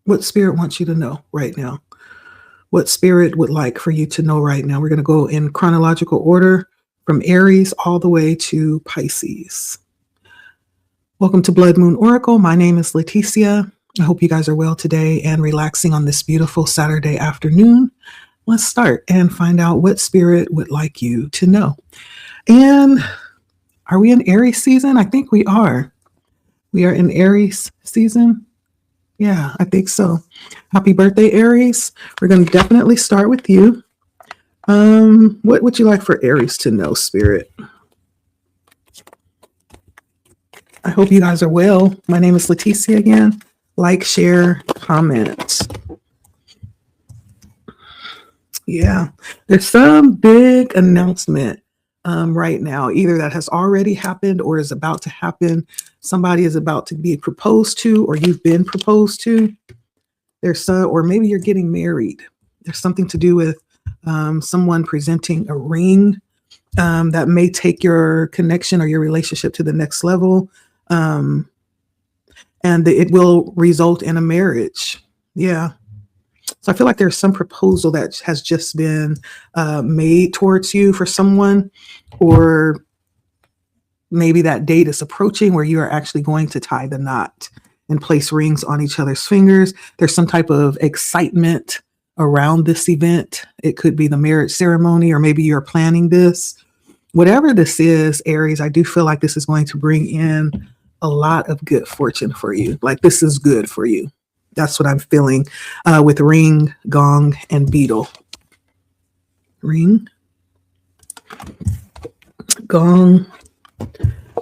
What Spirit wants you to know right now? What Spirit would like for you to know right now? We're going to go in chronological order from Aries all the way to Pisces. Welcome to Blood Moon Oracle. My name is Leticia. I hope you guys are well today and relaxing on this beautiful Saturday afternoon. Let's start and find out what Spirit would like you to know. And are we in Aries season? I think we are. We are in Aries season. Yeah, I think so. Happy birthday, Aries. We're going to definitely start with you. What would you like for Aries to know, Spirit? I hope you guys are well. My name is Leticia again. Like, share, comment. Yeah, there's some big announcement right now, either that has already happened or is about to happen. Somebody is about to be proposed to, or you've been proposed to. There's some, or maybe you're getting married. There's something to do with someone presenting a ring that may take your connection or your relationship to the next level. And it will result in a marriage. Yeah. So I feel like there's some proposal that has just been made towards you for someone, or maybe that date is approaching where you are actually going to tie the knot and place rings on each other's fingers. There's some type of excitement around this event. It could be the marriage ceremony, or maybe you're planning this. Whatever this is, Aries, I do feel like this is going to bring in a lot of good fortune for you. Like, this is good for you. That's what I'm feeling with ring, gong, and beetle. Ring, gong,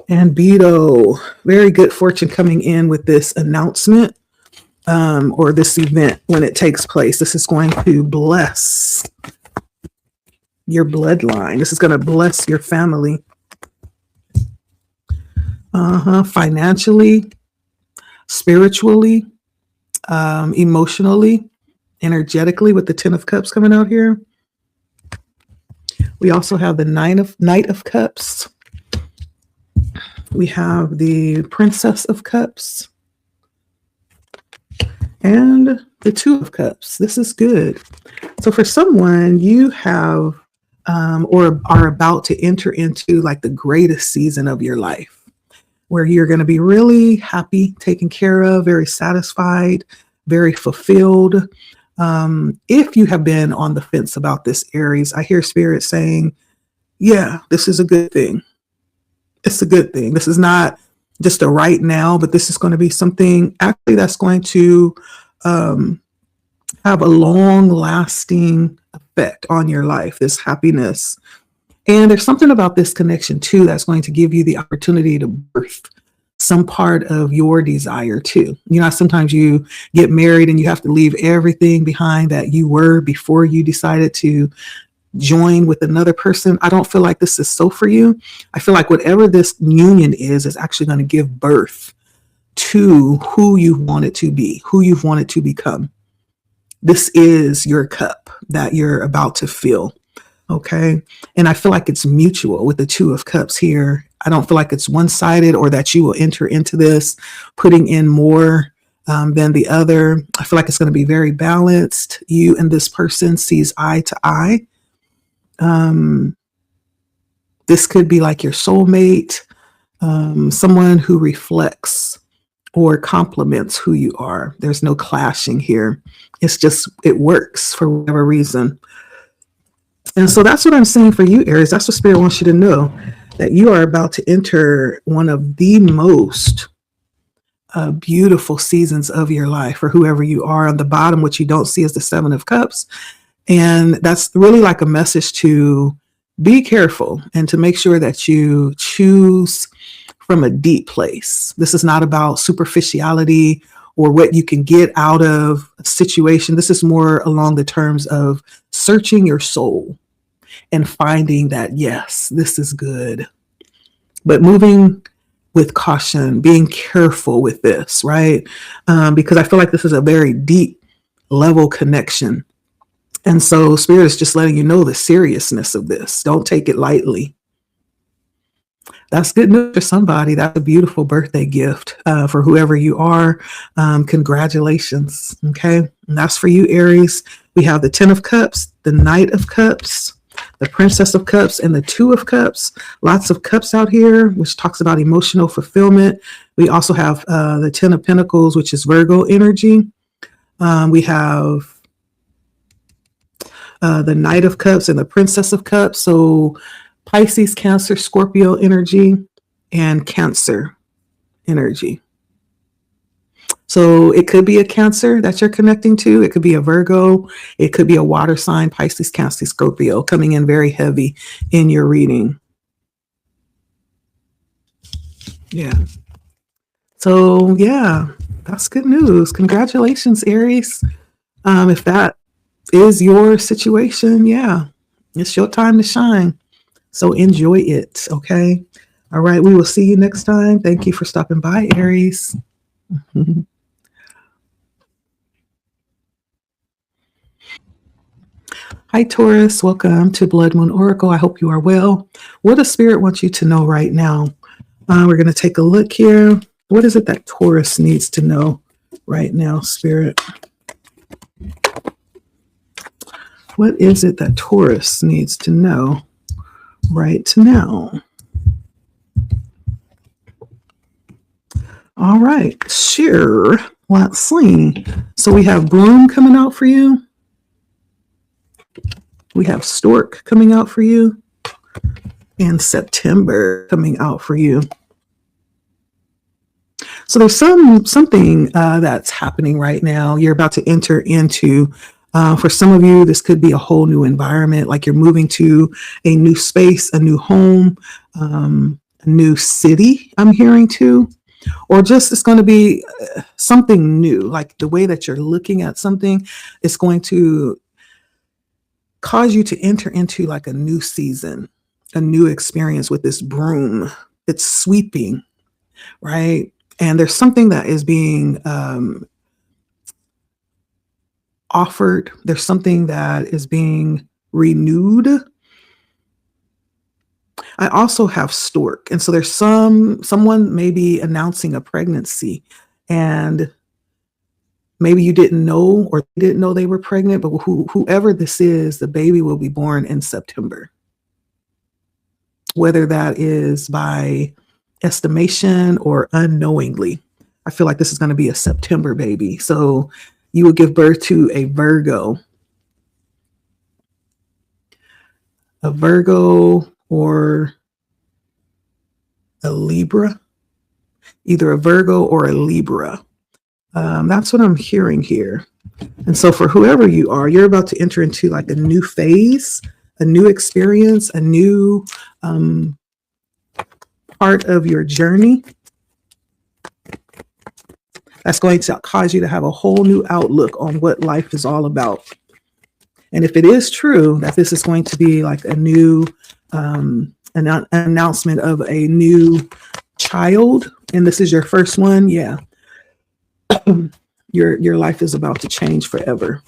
and beetle. Very good fortune coming in with this announcement or this event when it takes place. This is going to bless your bloodline. This is going to bless your family. Financially, spiritually, emotionally, energetically, with the 10 of Cups coming out here. We also have the Knight of Cups. We have the Princess of Cups and the 2 of Cups. This is good. So for someone, you have or are about to enter into like the greatest season of your life, where you're going to be really happy, taken care of, very satisfied, very fulfilled. If you have been on the fence about this, Aries, I hear Spirit saying, yeah, this is a good thing. It's a good thing. This is not just a right now, but this is going to be something actually that's going to have a long lasting effect on your life, this happiness. And there's something about this connection too that's going to give you the opportunity to birth some part of your desire too. You know, sometimes you get married and you have to leave everything behind that you were before you decided to join with another person. I don't feel like this is so for you. I feel like whatever this union is actually going to give birth to who you want it to be, who you've wanted to become. This is your cup that you're about to fill. Okay. And I feel like it's mutual with the 2 of Cups here. I don't feel like it's one-sided, or that you will enter into this putting in more than the other. I feel like it's going to be very balanced. You and this person sees eye to eye. This could be like your soulmate, someone who reflects or complements who you are. There's no clashing here. It's just, it works for whatever reason. And so that's what I'm saying for you, Aries. That's what Spirit wants you to know, that you are about to enter one of the most beautiful seasons of your life for whoever you are. On the bottom, what you don't see is the 7 of Cups. And that's really like a message to be careful and to make sure that you choose from a deep place. This is not about superficiality or what you can get out of a situation. This is more along the terms of searching your soul and finding that, yes, this is good. But moving with caution, being careful with this, right? Because I feel like this is a very deep level connection. And so Spirit is just letting you know the seriousness of this. Don't take it lightly. That's good news for somebody. That's a beautiful birthday gift for whoever you are. Congratulations. Okay. And that's for you, Aries. We have the 10 of Cups, the Knight of Cups, the Princess of Cups, and the Two of Cups. Lots of cups out here, which talks about emotional fulfillment. We also have the 10 of Pentacles, which is Virgo energy. We have the Knight of Cups and the Princess of Cups. So Pisces, Cancer, Scorpio energy, and Cancer energy. So it could be a Cancer that you're connecting to. It could be a Virgo. It could be a water sign, Pisces, Cancer, Scorpio, coming in very heavy in your reading. Yeah. So yeah, that's good news. Congratulations, Aries. If that is your situation, yeah, it's your time to shine. So enjoy it, okay? All right, we will see you next time. Thank you for stopping by, Aries. Hi, Taurus. Welcome to Blood Moon Oracle. I hope you are well. What does Spirit want you to know right now? We're going to take a look here. What is it that Taurus needs to know right now, Spirit? What is it that Taurus needs to know right now? All right, sure. Let's see. So we have Broom coming out for you. We have Stork coming out for you. And September coming out for you. So there's something that's happening right now. You're about to enter into, for some of you, this could be a whole new environment, like you're moving to a new space, a new home, a new city, I'm hearing too. Or just it's going to be something new, like the way that you're looking at something is going to cause you to enter into like a new season, a new experience with this broom. It's sweeping, right? And there's something that is being offered. There's something that is being renewed. I also have Stork. And so there's someone maybe announcing a pregnancy, and maybe you didn't know or didn't know they were pregnant, but whoever this is, the baby will be born in September. Whether that is by estimation or unknowingly. I feel like this is going to be a September baby. So you will give birth to a Virgo. A Virgo or a Libra. Either a Virgo or a Libra. That's what I'm hearing here. And so for whoever you are, you're about to enter into like a new phase, a new experience, a new part of your journey that's going to cause you to have a whole new outlook on what life is all about. And if it is true that this is going to be like a new an announcement of a new child, and this is your first one, yeah, your life is about to change forever.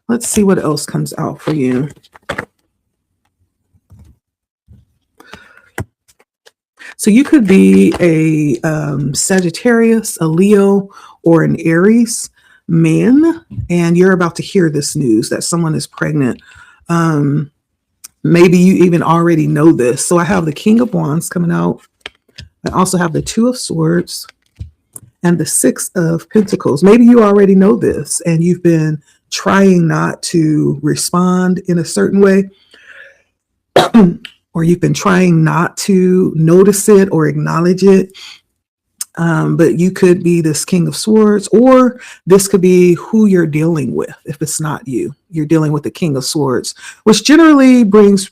Let's see what else comes out for you. So you could be a Sagittarius, a Leo, or an Aries man, and you're about to hear this news that someone is pregnant. Maybe you even already know this. So I have the King of Wands coming out. I also have the Two of Swords and the Six of Pentacles. Maybe you already know this and you've been trying not to respond in a certain way. Or you've been trying not to notice it or acknowledge it. But you could be this King of Swords, or this could be who you're dealing with. If it's not you, you're dealing with the King of Swords, which generally brings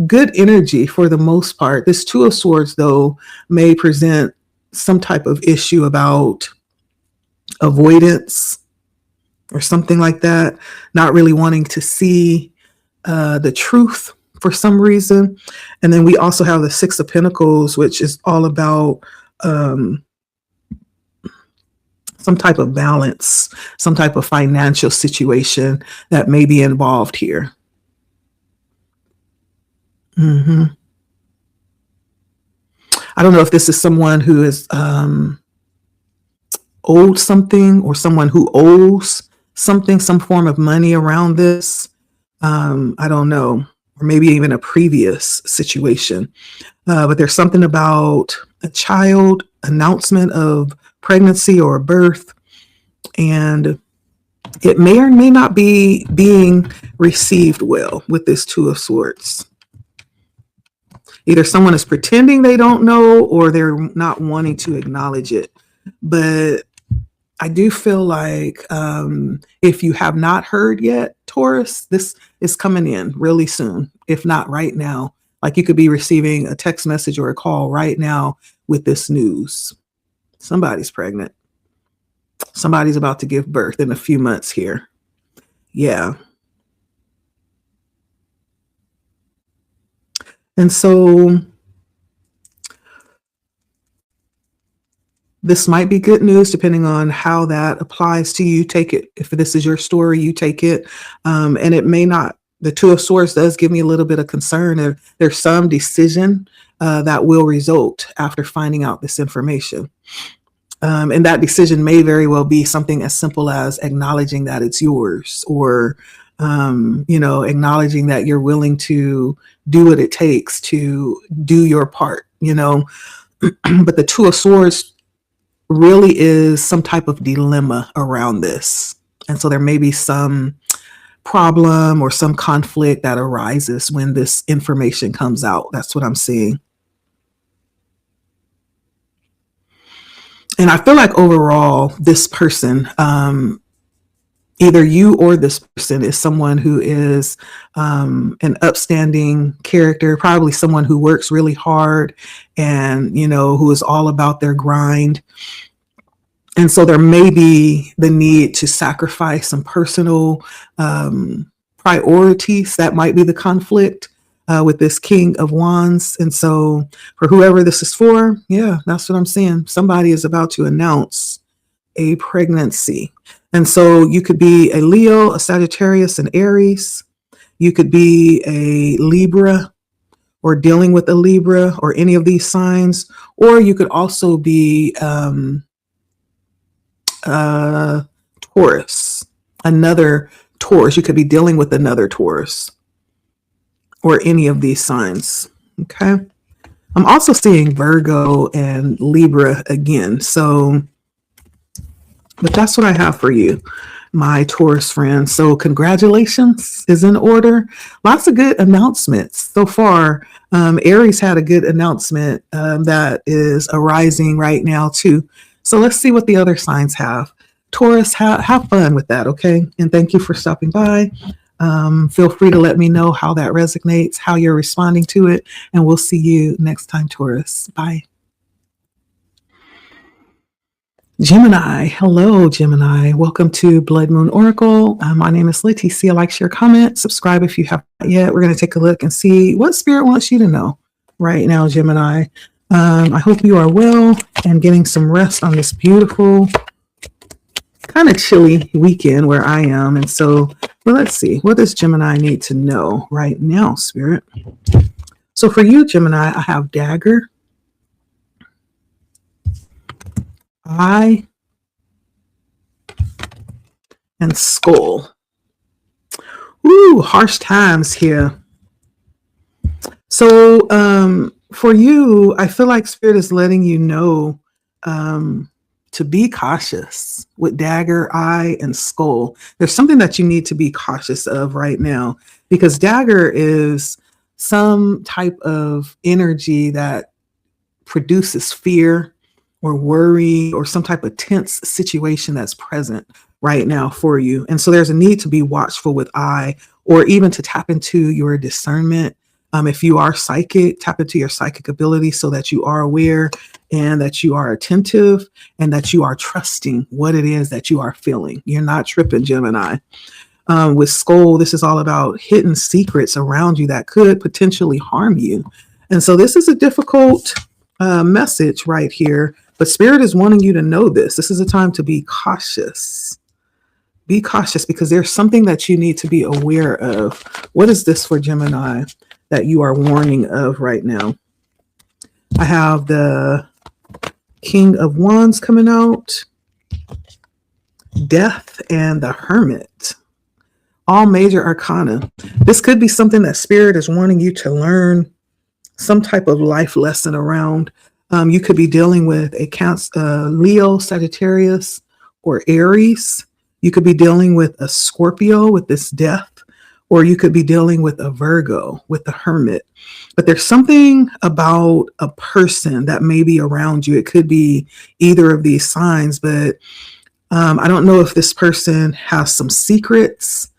good energy for the most part. This Two of Swords, though, may present some type of issue about avoidance or something like that, not really wanting to see the truth for some reason. And then we also have the Six of Pentacles, which is all about some type of balance, some type of financial situation that may be involved here. Hmm. I don't know if this is someone who is owed something, or someone who owes something, some form of money around this. I don't know, or maybe even a previous situation. But there's something about a child, announcement of pregnancy or birth, and it may or may not be being received well with this Two of Swords. Either someone is pretending they don't know, or they're not wanting to acknowledge it. But I do feel like if you have not heard yet, Taurus, this is coming in really soon, if not right now. Like you could be receiving a text message or a call right now with this news. Somebody's pregnant. Somebody's about to give birth in a few months here. Yeah. And so this might be good news depending on how that applies to you. Take it. If this is your story, you take it. And it may not. The Two of Swords does give me a little bit of concern. There's some decision that will result after finding out this information. And that decision may very well be something as simple as acknowledging that it's yours, or, acknowledging that you're willing to do what it takes to do your part, But the Two of Swords really is some type of dilemma around this. And so there may be some problem or some conflict that arises when this information comes out. That's what I'm seeing. And I feel like overall, this person, either you or this person, is someone who is an upstanding character, probably someone who works really hard and, who is all about their grind. And so there may be the need to sacrifice some personal priorities. That might be the conflict with this King of Wands. And so for whoever this is for, yeah, that's what I'm saying. Somebody is about to announce a pregnancy. And so you could be a Leo, a Sagittarius, an Aries. You could be a Libra, or dealing with a Libra, or any of these signs. Or you could also be Taurus, another Taurus. You could be dealing with another Taurus, or any of these signs. Okay. I'm also seeing Virgo and Libra again. So, but that's what I have for you, my Taurus friends. So congratulations is in order. Lots of good announcements so far. Aries had a good announcement that is arising right now too. So let's see what the other signs have. Taurus, have fun with that, okay? And thank you for stopping by. Feel free to let me know how that resonates, how you're responding to it, and we'll see you next time, Taurus. Bye. Gemini. Hello, Gemini. Welcome to Blood Moon Oracle. My name is Leticia. Like, share, comment, subscribe if you haven't yet. We're going to take a look and see what Spirit wants you to know right now, Gemini. I hope you are well and getting some rest on this beautiful, kind of chilly weekend where I am. And so, well, let's see. What does Gemini need to know right now, Spirit? So for you, Gemini, I have Dagger, Eye, and Skull. Ooh, harsh times here. So for you, I feel like Spirit is letting you know to be cautious with Dagger, Eye, and Skull. There's something that you need to be cautious of right now, because Dagger is some type of energy that produces fear or worry or some type of tense situation that's present right now for you. And so there's a need to be watchful with Eye, or even to tap into your discernment. If you are psychic, tap into your psychic ability so that you are aware and that you are attentive and that you are trusting what it is that you are feeling. You're not tripping, Gemini. With Skull, this is all about hidden secrets around you that could potentially harm you. And so this is a difficult message right here, but Spirit is wanting you to know this. This is a time to be cautious. Be cautious, because there's something that you need to be aware of. What is this for Gemini? that you are warning of right now. I have the King of Wands coming out, Death, and the Hermit. All major arcana. This could be something that Spirit is wanting you to learn, some type of life lesson around. You could be dealing with a Leo, Sagittarius, or Aries. You could be dealing with a Scorpio with this Death, or you could be dealing with a Virgo with the Hermit. But there's something about a person that may be around you. It could be either of these signs, but I don't know if this person has some secrets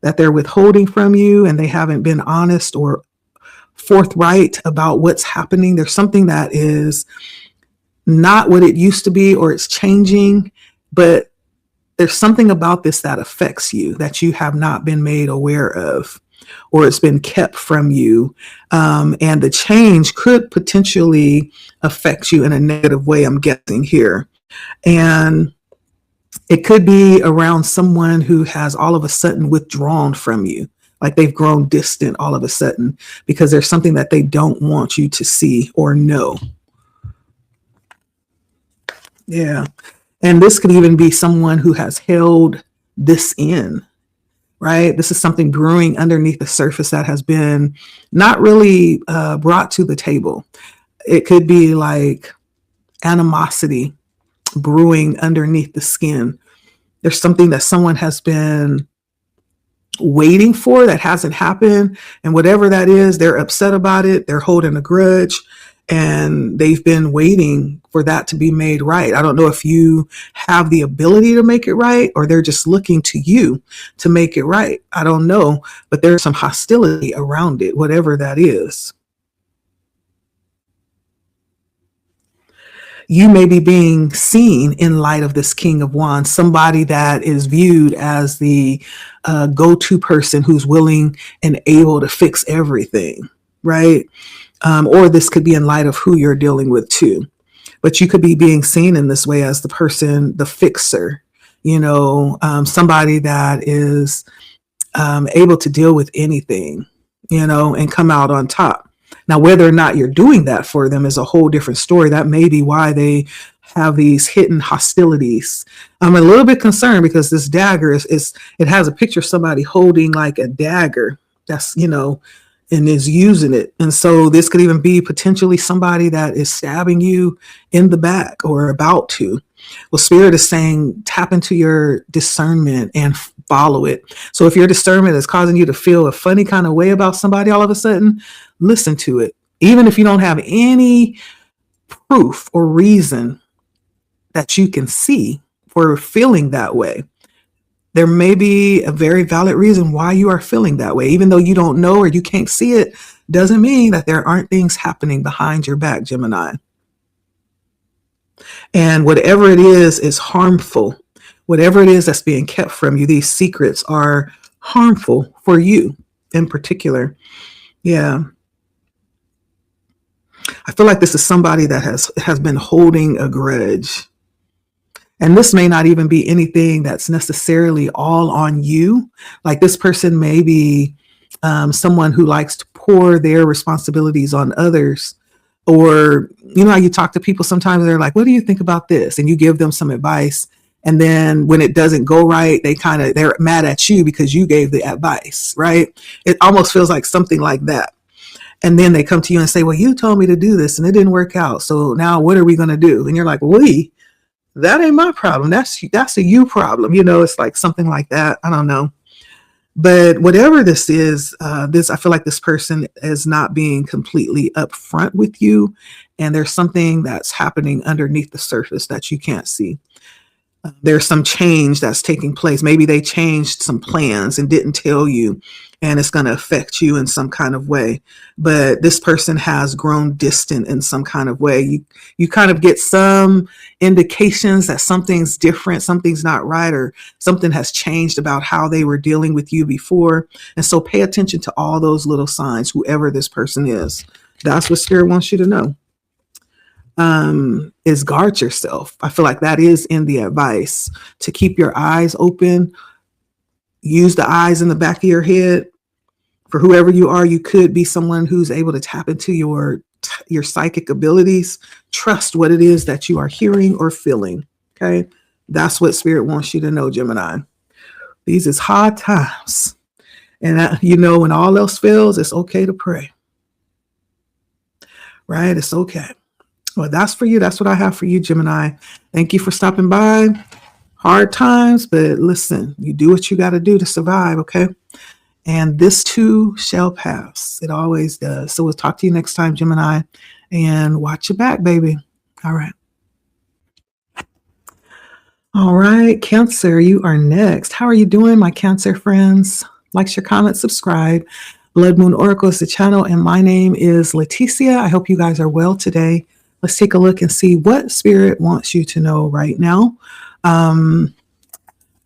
that they're withholding from you and they haven't been honest or forthright about what's happening. There's something that is not what it used to be, or it's changing, but there's something about this that affects you that you have not been made aware of, or it's been kept from you. And the change could potentially affect you in a negative way, I'm guessing here. And it could be around someone who has all of a sudden withdrawn from you, like they've grown distant all of a sudden because there's something that they don't want you to see or know. Yeah. And this could even be someone who has held this in, right? This is something brewing underneath the surface that has been not really brought to the table. It could be like animosity brewing underneath the skin. There's something that someone has been waiting for that hasn't happened. And whatever that is, they're upset about it. They're holding a grudge and they've been waiting for that to be made right. I don't know if you have the ability to make it right or they're just looking to you to make it right. I don't know, but there's some hostility around it, whatever that is. You may be being seen in light of this King of Wands, somebody that is viewed as the go-to person who's willing and able to fix everything, right? Or this could be in light of who you're dealing with too. But you could be being seen in this way as the person, the fixer, somebody that is able to deal with anything, and come out on top. Now, whether or not you're doing that for them is a whole different story. That may be why they have these hidden hostilities. I'm a little bit concerned because this dagger it has a picture of somebody holding like a dagger that's, and is using it. And so this could even be potentially somebody that is stabbing you in the back or about to. Well, Spirit is saying, tap into your discernment and follow it. So if your discernment is causing you to feel a funny kind of way about somebody all of a sudden, listen to it. Even if you don't have any proof or reason that you can see for feeling that way, there may be a very valid reason why you are feeling that way. Even though you don't know or you can't see it, doesn't mean that there aren't things happening behind your back, Gemini. And whatever it is harmful. Whatever it is that's being kept from you, these secrets are harmful for you in particular. Yeah. I feel like this is somebody that has been holding a grudge. And this may not even be anything that's necessarily all on you. Like this person may be someone who likes to pour their responsibilities on others. Or, how you talk to people sometimes, they're like, what do you think about this? And you give them some advice. And then when it doesn't go right, they're mad at you because you gave the advice, right? It almost feels like something like that. And then they come to you and say, well, you told me to do this and it didn't work out. So now what are we going to do? And you're like, that ain't my problem. That's a you problem. It's like something like that. I don't know. But whatever this is, I feel like this person is not being completely upfront with you. And there's something that's happening underneath the surface that you can't see. There's some change that's taking place. Maybe they changed some plans and didn't tell you, and it's going to affect you in some kind of way. But this person has grown distant in some kind of way. You kind of get some indications that something's different, something's not right, or something has changed about how they were dealing with you before. And so pay attention to all those little signs, whoever this person is. That's what Spirit wants you to know. Is guard yourself. I feel like that is in the advice, to keep your eyes open. Use the eyes in the back of your head For whoever you are, you could be someone who's able to tap into your psychic abilities. Trust what it is that you are hearing or feeling. Okay. That's what Spirit wants you to know, Gemini. These is hard times. And when all else fails, it's okay to pray. Right? It's okay. Well, that's for you. That's what I have for you, Gemini. Thank you for stopping by. Hard times, but listen, you do what you got to do to survive, okay? And this too shall pass. It always does. So we'll talk to you next time, Gemini, and watch your back, baby. All right. All right, Cancer, you are next. How are you doing, my Cancer friends? Like, share, comment, subscribe. Blood Moon Oracle is the channel, and my name is Leticia. I hope you guys are well today. Let's take a look and see what Spirit wants you to know right now.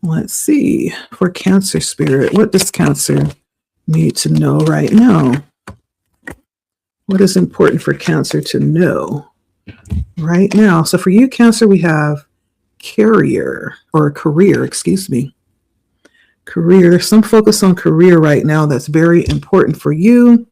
Let's see, for Cancer Spirit, what does Cancer need to know right now? What is important for Cancer to know right now? So for you, Cancer, we have career, excuse me. Career, some focus on career right now. That's very important for you.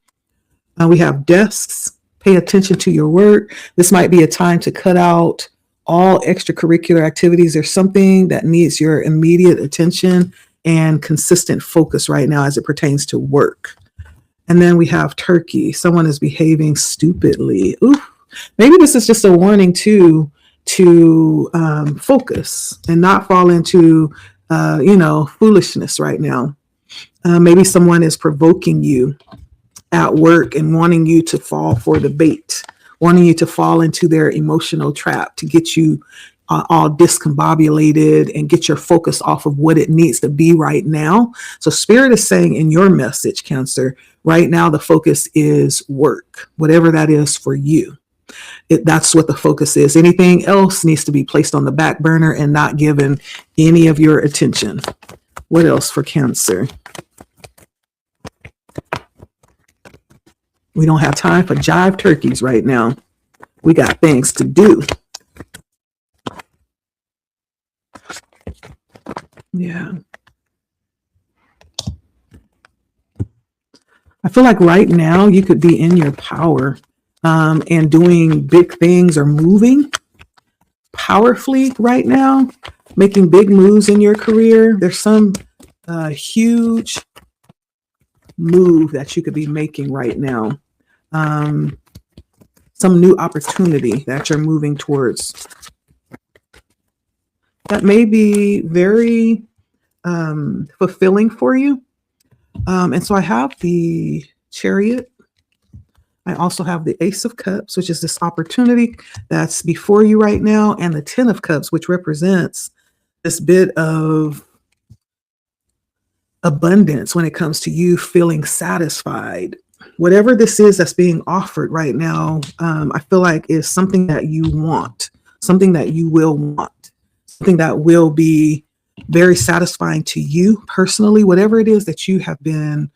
We have desks. Pay attention to your work. This might be a time to cut out all extracurricular activities. There's something that needs your immediate attention and consistent focus right now as it pertains to work. And then we have Turkey. Someone is behaving stupidly. Ooh, maybe this is just a warning to focus and not fall into foolishness right now. Maybe someone is provoking you at work and wanting you to fall for the bait, wanting you to fall into their emotional trap to get you all discombobulated and get your focus off of what it needs to be right now. So Spirit is saying in your message, Cancer, right now the focus is work, whatever that is for you. That's what the focus is. Anything else needs to be placed on the back burner and not given any of your attention. What else for Cancer? We don't have time for jive turkeys right now. We got things to do. Yeah. I feel like right now you could be in your power and doing big things or moving powerfully right now, making big moves in your career. There's some huge move that you could be making right now. Some new opportunity that you're moving towards. That may be very fulfilling for you. And so I have the Chariot. I also have the Ace of Cups, which is this opportunity that's before you right now, and the Ten of Cups, which represents this bit of abundance when it comes to you feeling satisfied. Whatever this is that's being offered right now, I feel like is something that you want, something that you will want, something that will be very satisfying to you personally, whatever it is that you have been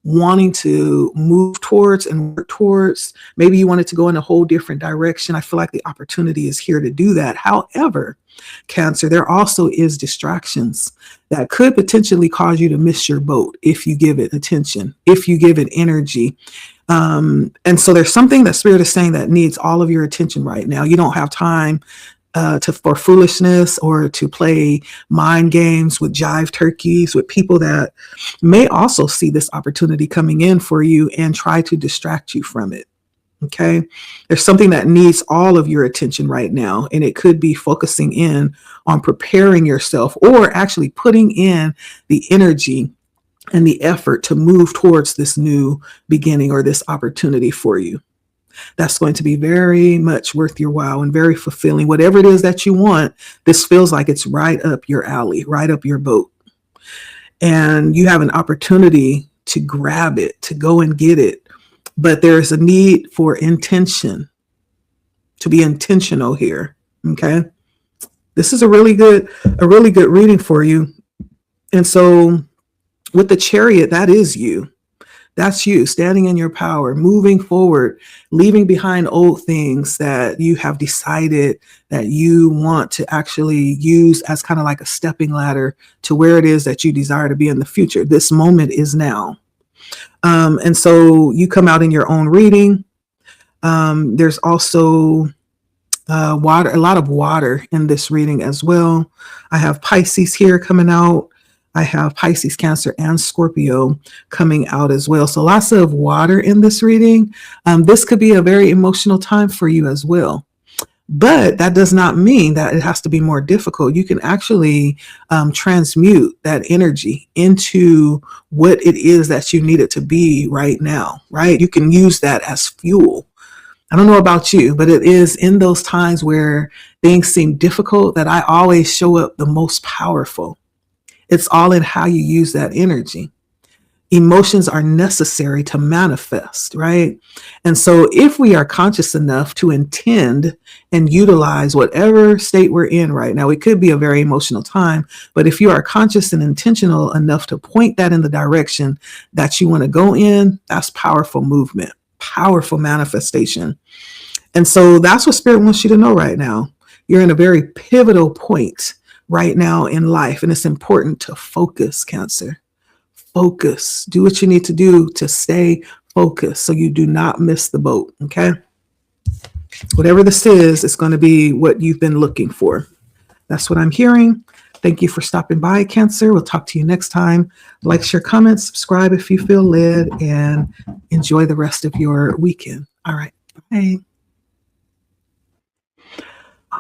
wanting to move towards and work towards. Maybe you wanted to go in a whole different direction. I feel like the opportunity is here to do that. However, Cancer, there also is distractions that could potentially cause you to miss your boat if you give it attention, if you give it energy. And so there's something that Spirit is saying that needs all of your attention right now. You don't have time for foolishness or to play mind games with jive turkeys, with people that may also see this opportunity coming in for you and try to distract you from it. Okay. There's something that needs all of your attention right now, and it could be focusing in on preparing yourself or actually putting in the energy and the effort to move towards this new beginning or this opportunity for you. That's going to be very much worth your while and very fulfilling. Whatever it is that you want, this feels like it's right up your alley, right up your boat. And you have an opportunity to grab it, to go and get it. But there's a need for intention, to be intentional here. Okay. This is a really good reading for you. And so with the Chariot, that is you. That's you standing in your power, moving forward, leaving behind old things that you have decided that you want to actually use as kind of like a stepping ladder to where it is that you desire to be in the future. This moment is now. And so you come out in your own reading. There's also water, a lot of water in this reading as well. I have Pisces here coming out. I have Pisces, Cancer, and Scorpio coming out as well. So lots of water in this reading. This could be a very emotional time for you as well. But that does not mean that it has to be more difficult. You can actually transmute that energy into what it is that you need it to be right now, right? You can use that as fuel. I don't know about you, but it is in those times where things seem difficult that I always show up the most powerful. It's all in how you use that energy. Emotions are necessary to manifest, right? And so if we are conscious enough to intend and utilize whatever state we're in right now, it could be a very emotional time, but if you are conscious and intentional enough to point that in the direction that you want to go in, that's powerful movement, powerful manifestation. And so that's what Spirit wants you to know right now. You're in a very pivotal point right now in life, and it's important to focus, Cancer. Focus. Do what you need to do to stay focused so you do not miss the boat, okay? Whatever this is, it's going to be what you've been looking for. That's what I'm hearing. Thank you for stopping by, Cancer. We'll talk to you next time. Like, share, comment, subscribe if you feel led, and enjoy the rest of your weekend. All right. Bye.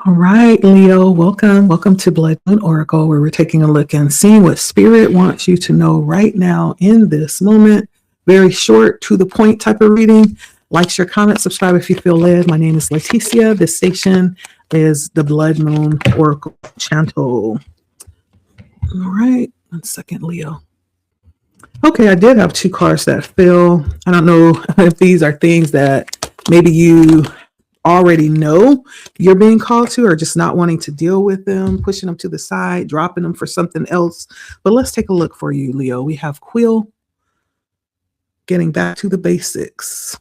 All right, Leo, welcome. Welcome to Blood Moon Oracle, where we're taking a look and seeing what Spirit wants you to know right now in this moment. Very short, to the point type of reading. Like, share, comment, subscribe if you feel led. My name is Leticia. This station is the Blood Moon Oracle channel. All right, 1 second, Leo. Okay, I did have 2 cards that fell. I don't know if these are things that maybe you already know you're being called to, or just not wanting to deal with them, pushing them to the side, dropping them for something else. But let's take a look for you, Leo. We have Quill, getting back to the basics.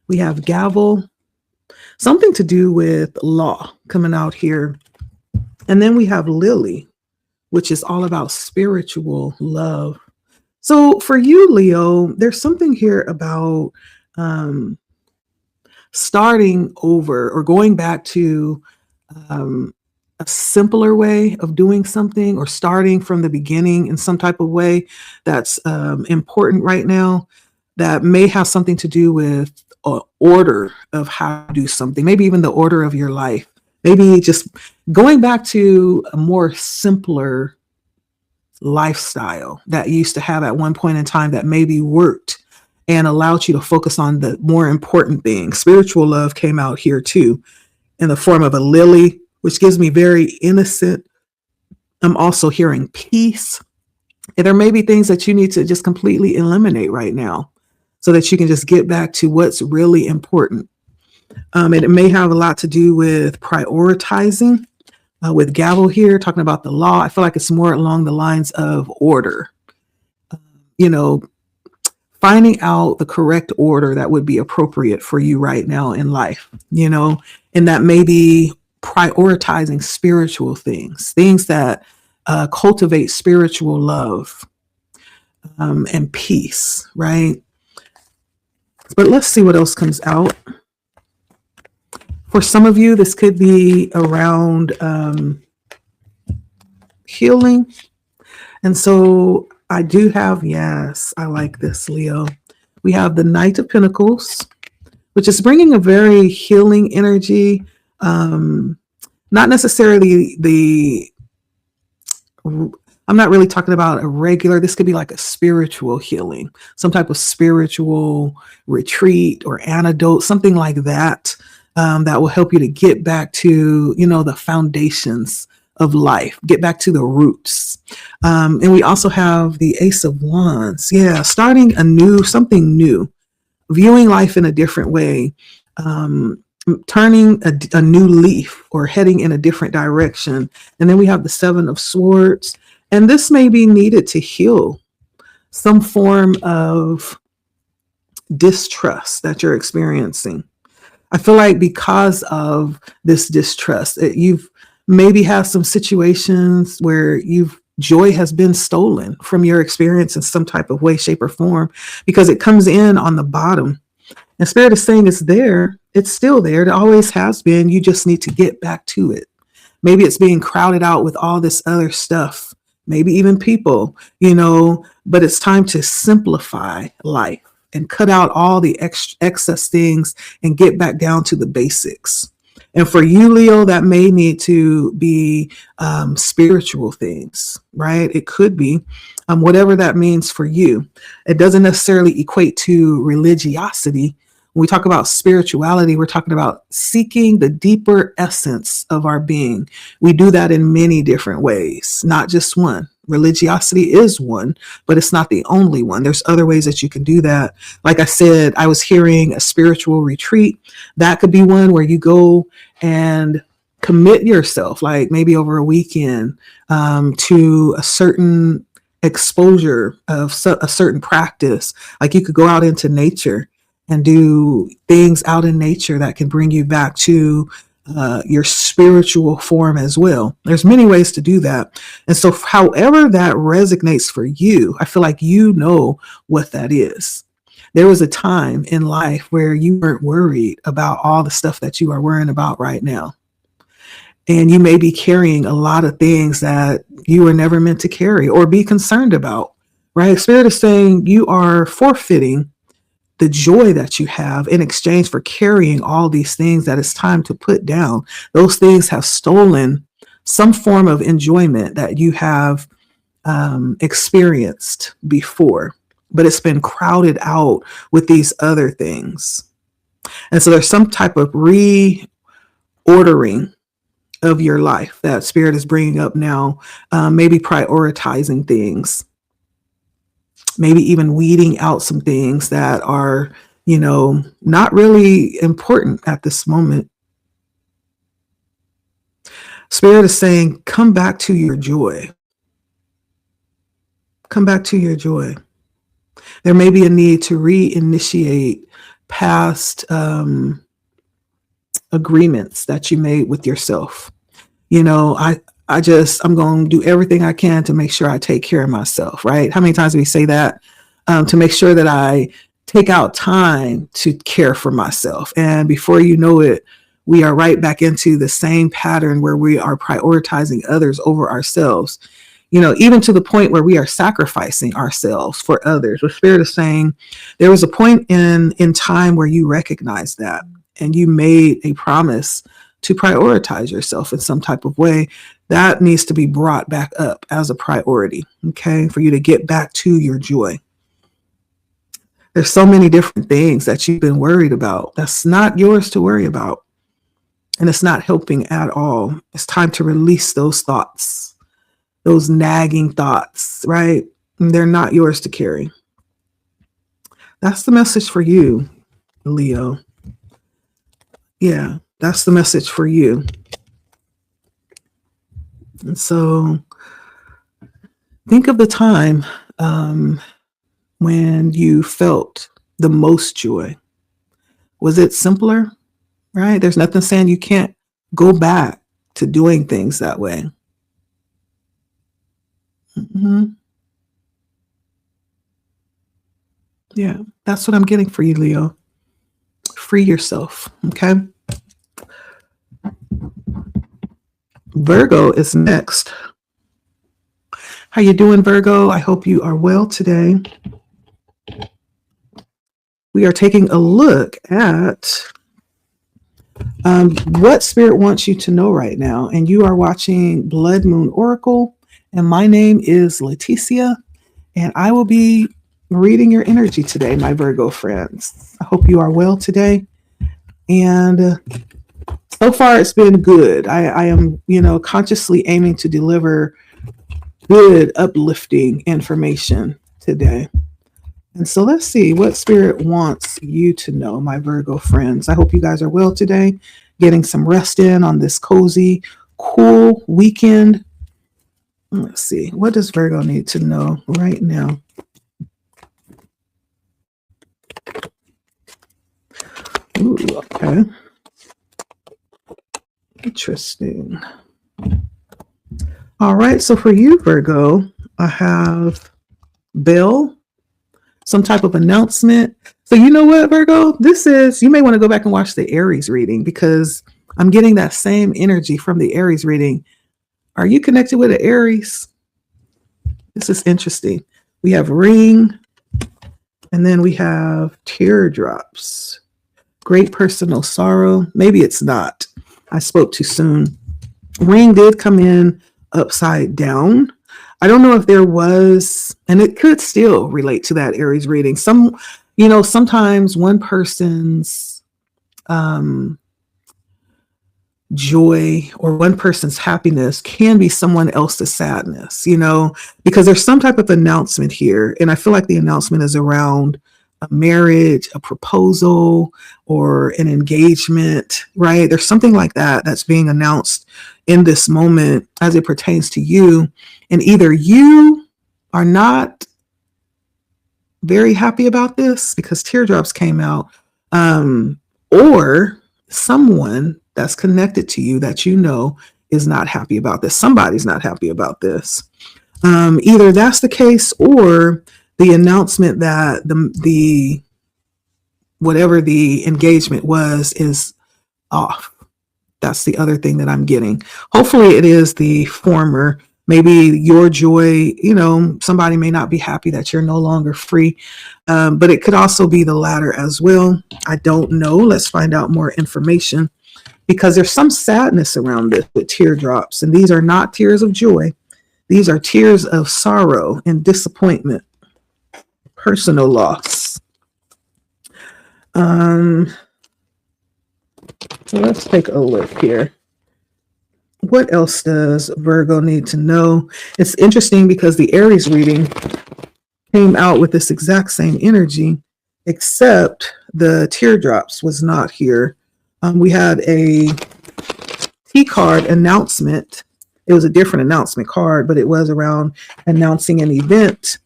We have Gavel, something to do with law coming out here. And then we have Lily, which is all about spiritual love. So for you, Leo, there's something here about starting over or going back to a simpler way of doing something, or starting from the beginning in some type of way that's important right now, that may have something to do with order of how to do something, maybe even the order of your life, maybe just going back to a more simpler lifestyle that you used to have at one point in time that maybe worked and allowed you to focus on the more important things. Spiritual love came out here too, in the form of a lily, which gives me very innocent. I'm also hearing peace. And there may be things that you need to just completely eliminate right now so that you can just get back to what's really important. And it may have a lot to do with prioritizing. With Gavel here, talking about the law, I feel like it's more along the lines of order. Finding out the correct order that would be appropriate for you right now in life, and that may be prioritizing spiritual things that cultivate spiritual love and peace, right? But let's see what else comes out. For some of you, this could be around healing. And so I do have, yes, I like this, Leo. We have the Knight of Pentacles, which is bringing a very healing energy. Not necessarily I'm not really talking about a regular, this could be like a spiritual healing, some type of spiritual retreat or antidote, something like that, that will help you to get back to, the foundations of life, get back to the roots. And we also have the Ace of Wands. Yeah, starting something new, viewing life in a different way, turning a new leaf or heading in a different direction. And then we have the Seven of Swords. And this may be needed to heal some form of distrust that you're experiencing. I feel like because of this distrust, you've maybe have some situations where you've joy has been stolen from your experience in some type of way, shape, or form, because it comes in on the bottom. And Spirit is saying it's there. It's still there. It always has been. You just need to get back to it. Maybe it's being crowded out with all this other stuff, maybe even people, but it's time to simplify life and cut out all the excess things and get back down to the basics. And for you, Leo, that may need to be spiritual things, right? It could be whatever that means for you. It doesn't necessarily equate to religiosity. When we talk about spirituality, we're talking about seeking the deeper essence of our being. We do that in many different ways, not just one. Religiosity is one, but it's not the only one. There's other ways that you can do that. Like I said, I was hearing a spiritual retreat. That could be one where you go and commit yourself, like maybe over a weekend, to a certain exposure of a certain practice. Like you could go out into nature and do things out in nature that can bring you back to your spiritual form as well. There's many ways to do that. And so however that resonates for you, I feel like you know what that is. There was a time in life where you weren't worried about all the stuff that you are worrying about right now. And you may be carrying a lot of things that you were never meant to carry or be concerned about, right? Spirit is saying you are forfeiting the joy that you have in exchange for carrying all these things that it's time to put down. Those things have stolen some form of enjoyment that you have experienced before, but it's been crowded out with these other things. And so there's some type of reordering of your life that Spirit is bringing up now, maybe prioritizing things. Maybe even weeding out some things that are, not really important at this moment. Spirit is saying, come back to your joy. Come back to your joy. There may be a need to reinitiate past agreements that you made with yourself. I'm going to do everything I can to make sure I take care of myself, right? How many times do we say that? To make sure that I take out time to care for myself. And before you know it, we are right back into the same pattern where we are prioritizing others over ourselves, even to the point where we are sacrificing ourselves for others. What Spirit is saying, there was a point in time where you recognized that and you made a promise to prioritize yourself in some type of way. That needs to be brought back up as a priority, okay, for you to get back to your joy. There's so many different things that you've been worried about. That's not yours to worry about. And it's not helping at all. It's time to release those thoughts, those nagging thoughts, right? And they're not yours to carry. That's the message for you, Leo. Yeah, that's the message for you. And so think of the time when you felt the most joy. Was it simpler? Right? There's nothing saying you can't go back to doing things that way. Mm-hmm. Yeah, that's what I'm getting for you, Leo. Free yourself, okay? Virgo is next. How you doing, Virgo? I hope you are well today. We are taking a look at what Spirit wants you to know right now. And you are watching Blood Moon Oracle. And my name is Leticia. And I will be reading your energy today, my Virgo friends. I hope you are well today. And so far, it's been good. I am, consciously aiming to deliver good, uplifting information today. And so let's see what Spirit wants you to know, my Virgo friends. I hope you guys are well today, getting some rest in on this cozy, cool weekend. Let's see. What does Virgo need to know right now? Ooh, okay. Interesting. All right. So for you, Virgo, I have bell, some type of announcement. So you know what, Virgo? This is, you may want to go back and watch the Aries reading because I'm getting that same energy from the Aries reading. Are you connected with an Aries? This is interesting. We have ring, and then we have teardrops. Great personal sorrow. Maybe it's not. I spoke too soon. Ring did come in upside down. I don't know if there was, and it could still relate to that Aries reading. Sometimes one person's joy or one person's happiness can be someone else's sadness, because there's some type of announcement here. And I feel like the announcement is around a marriage, a proposal, or an engagement, right? There's something like that that's being announced in this moment as it pertains to you. And either you are not very happy about this because teardrops came out, or someone that's connected to you that is not happy about this. Somebody's not happy about this. Either that's the case, or the announcement that the whatever the engagement was is off. That's the other thing that I'm getting. Hopefully it is the former. Maybe your joy, somebody may not be happy that you're no longer free, but it could also be the latter as well. I don't know. Let's find out more information, because there's some sadness around this with teardrops, and these are not tears of joy. These are tears of sorrow and disappointment, personal loss. So let's take a look here. What else does Virgo need to know? It's interesting because the Aries reading came out with this exact same energy, except the teardrops was not here. We had a T card announcement. It was a different announcement card, but it was around announcing an event.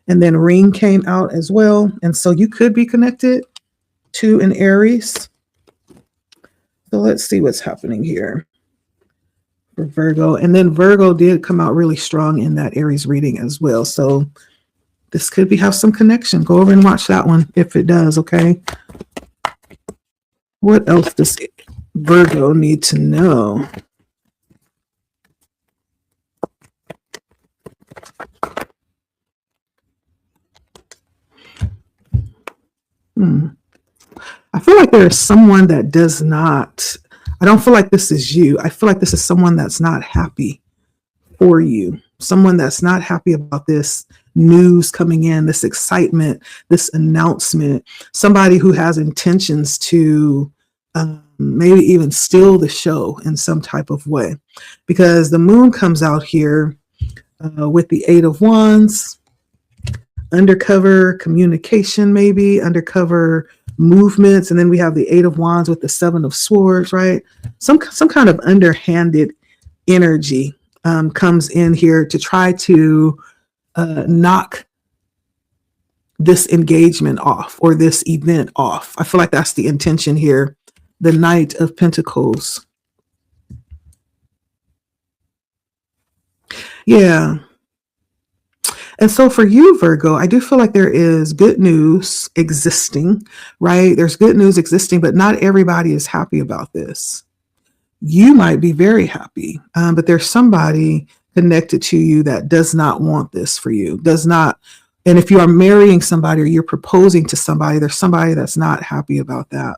And then ring came out as well. And so you could be connected to an Aries. So let's see what's happening here for Virgo. And then Virgo did come out really strong in that Aries reading as well. So this could have some connection. Go over and watch that one if it does, okay? What else does Virgo need to know? I feel like there is someone that does not, I don't feel like this is you. I feel like this is someone that's not happy for you. Someone that's not happy about this news coming in, this excitement, this announcement. Somebody who has intentions to maybe even steal the show in some type of way. Because the moon comes out here with the 8 of Wands, undercover communication, maybe undercover movements, and then we have the 8 of Wands with the 7 of Swords, right? Some kind of underhanded energy comes in here to try to knock this engagement off or this event off. I feel like that's the intention here. The Knight of Pentacles. Yeah. And so for you, Virgo, I do feel like there is good news existing, right? There's good news existing, but not everybody is happy about this. You might be very happy, but there's somebody connected to you that does not want this for you, does not. And if you are marrying somebody or you're proposing to somebody, there's somebody that's not happy about that.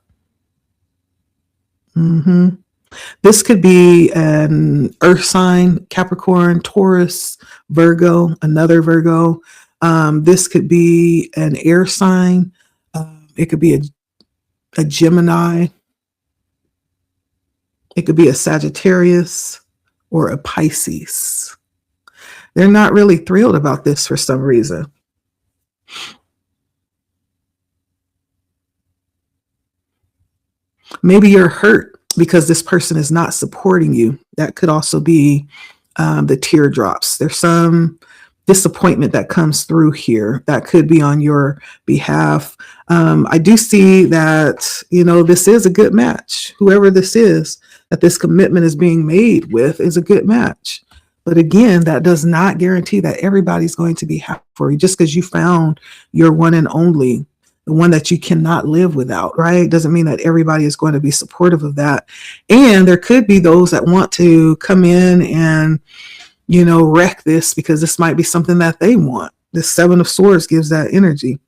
This could be an earth sign, Capricorn, Taurus, Virgo, another Virgo. This could be an air sign. It could be a Gemini. It could be a Sagittarius or a Pisces. They're not really thrilled about this for some reason. Maybe you're hurt because this person is not supporting you. That could also be the teardrops. There's some disappointment that comes through here that could be on your behalf. I do see that, this is a good match. Whoever this is, that this commitment is being made with is a good match. But again, that does not guarantee that everybody's going to be happy for you just because you found your one and only, the one that you cannot live without, right? Doesn't mean that everybody is going to be supportive of that. And there could be those that want to come in and, wreck this because this might be something that they want. The Seven of Swords gives that energy.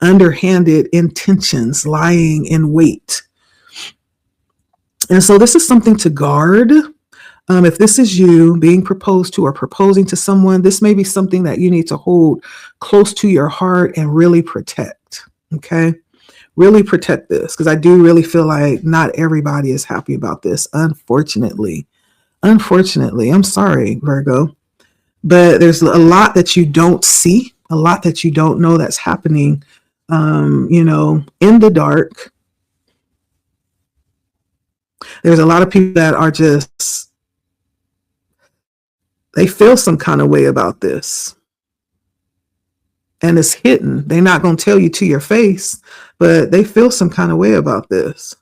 Underhanded intentions lying in wait. And so this is something to guard. If this is you being proposed to or proposing to someone, this may be something that you need to hold close to your heart and really protect. Okay. Really protect this, because I do really feel like not everybody is happy about this. Unfortunately, I'm sorry, Virgo, but there's a lot that you don't see, a lot that you don't know that's happening, in the dark. There's a lot of people that are just, they feel some kind of way about this. And it's hidden. They're not going to tell you to your face, but they feel some kind of way about this.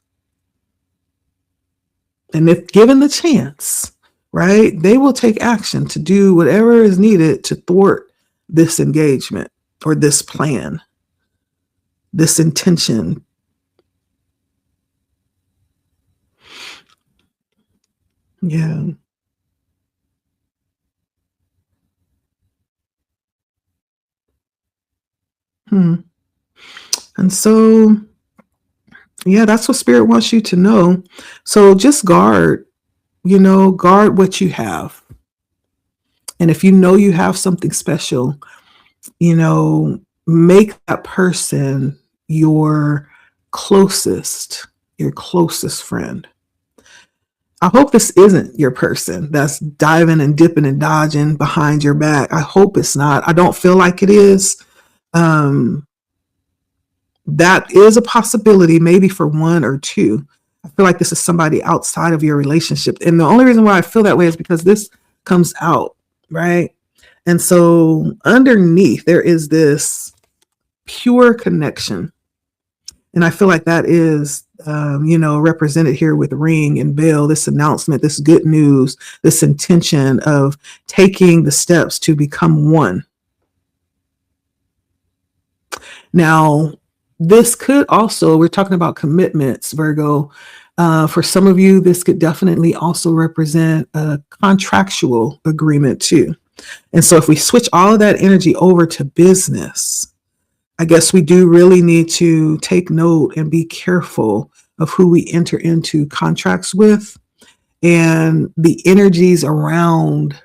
And if given the chance, right, they will take action to do whatever is needed to thwart this engagement or this plan, this intention. Yeah. And so, yeah, that's what Spirit wants you to know. So just guard what you have. And if you know you have something special, make that person your closest friend. I hope this isn't your person that's diving and dipping and dodging behind your back. I hope it's not. I don't feel like it is. That is a possibility, maybe for one or two. I feel like this is somebody outside of your relationship. And the only reason why I feel that way is because this comes out, right? And so underneath, there is this pure connection. And I feel like that is, represented here with ring and veil, this announcement, this good news, this intention of taking the steps to become one. Now, this could also, we're talking about commitments, Virgo. For some of you, this could definitely also represent a contractual agreement too. And so if we switch all of that energy over to business, I guess we do really need to take note and be careful of who we enter into contracts with and the energies around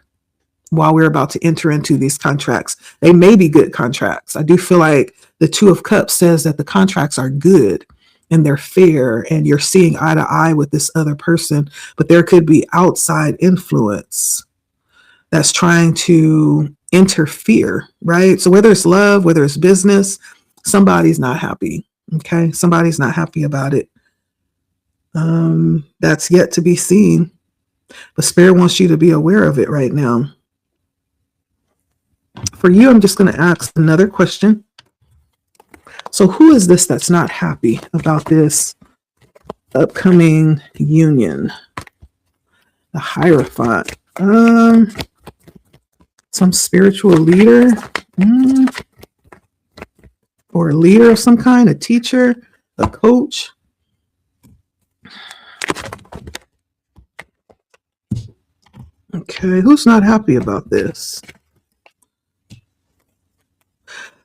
while we're about to enter into these contracts. They may be good contracts. I do feel like the Two of Cups says that the contracts are good and they're fair and you're seeing eye to eye with this other person, but there could be outside influence that's trying to interfere, right? So whether it's love, whether it's business, somebody's not happy. Okay. Somebody's not happy about it. That's yet to be seen, but Spirit wants you to be aware of it right now. For you, I'm just going to ask another question. So who is this that's not happy about this upcoming union? The Hierophant. Some spiritual leader or a leader of some kind, a teacher, a coach. Okay, who's not happy about this?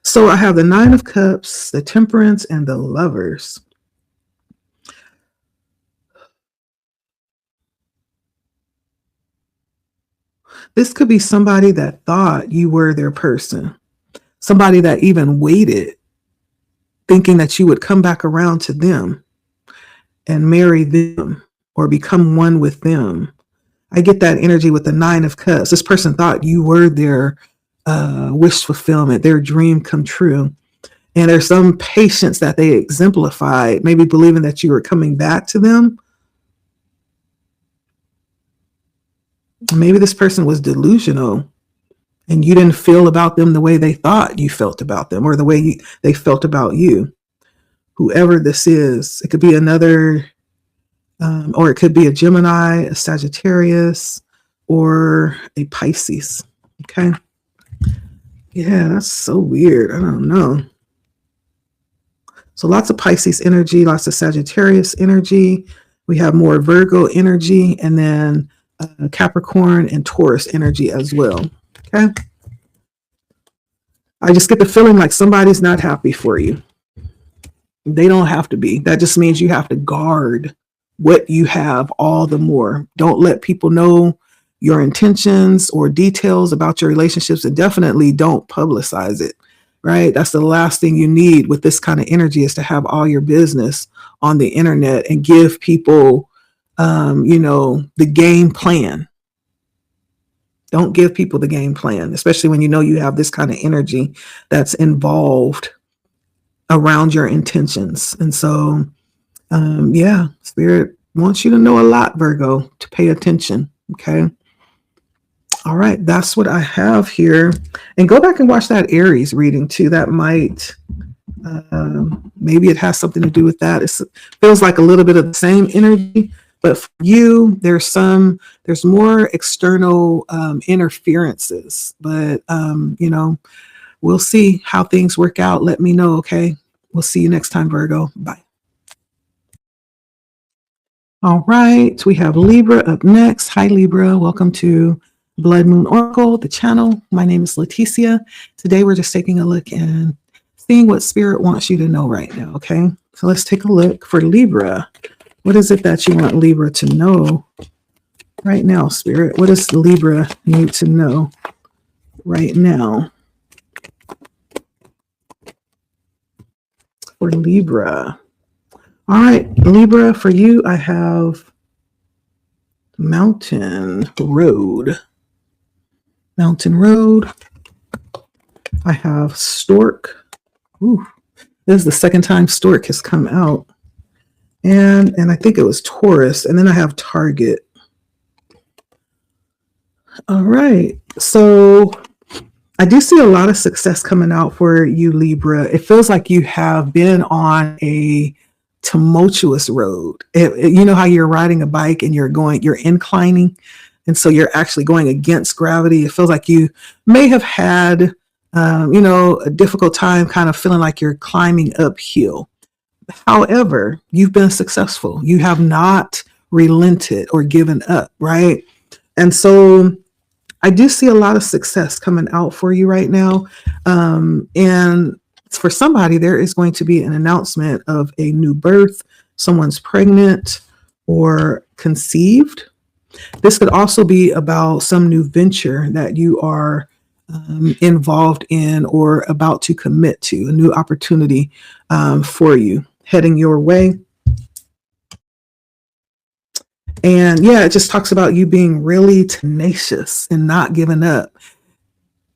So I have the Nine of Cups, the Temperance, and the Lovers. This could be somebody that thought you were their person. Somebody that even waited, thinking that you would come back around to them and marry them or become one with them. I get that energy with the Nine of Cups. This person thought you were their wish fulfillment, their dream come true. And there's some patience that they exemplified, maybe believing that you were coming back to them. Maybe this person was delusional and you didn't feel about them the way they thought you felt about them or the way they felt about you. Whoever this is, it could be another, or it could be a Gemini, a Sagittarius, or a Pisces. Okay. Yeah, that's so weird. I don't know. So lots of Pisces energy, lots of Sagittarius energy. We have more Virgo energy, and then Capricorn and Taurus energy as well. Okay. I just get the feeling like somebody's not happy for you. They don't have to be. That just means you have to guard what you have all the more. Don't let people know your intentions or details about your relationships, and definitely don't publicize it, right? That's the last thing you need with this kind of energy, is to have all your business on the internet and give people, the game plan. Don't give people the game plan, especially when you know you have this kind of energy that's involved around your intentions. And so, Spirit wants you to know a lot, Virgo, to pay attention. Okay. All right. That's what I have here. And go back and watch that Aries reading too. That might, maybe it has something to do with that. It feels like a little bit of the same energy, but for you, there's more external interferences, but, we'll see how things work out. Let me know. Okay. We'll see you next time, Virgo. Bye. All right. We have Libra up next. Hi, Libra. Welcome to Blood Moon Oracle, the channel. My name is Leticia. Today, we're just taking a look and seeing what Spirit wants you to know right now. Okay. So let's take a look for Libra. What is it that you want Libra to know right now, Spirit? What does Libra need to know right now? For Libra. All right, Libra, for you, I have Mountain Road. Mountain Road. I have Stork. Ooh, this is the second time Stork has come out. And I think it was Taurus. And then I have Target. All right, so I do see a lot of success coming out for you, Libra. It feels like you have been on a tumultuous road. You know how you're riding a bike and you're inclining, and so you're actually going against gravity. It feels like you may have had, a difficult time kind of feeling like you're climbing uphill. However, you've been successful. You have not relented or given up, right? And so I do see a lot of success coming out for you right now. And for somebody, there is going to be an announcement of a new birth. Someone's pregnant or conceived. This could also be about some new venture that you are involved in or about to commit to, a new opportunity for you heading your way. And yeah, it just talks about you being really tenacious and not giving up.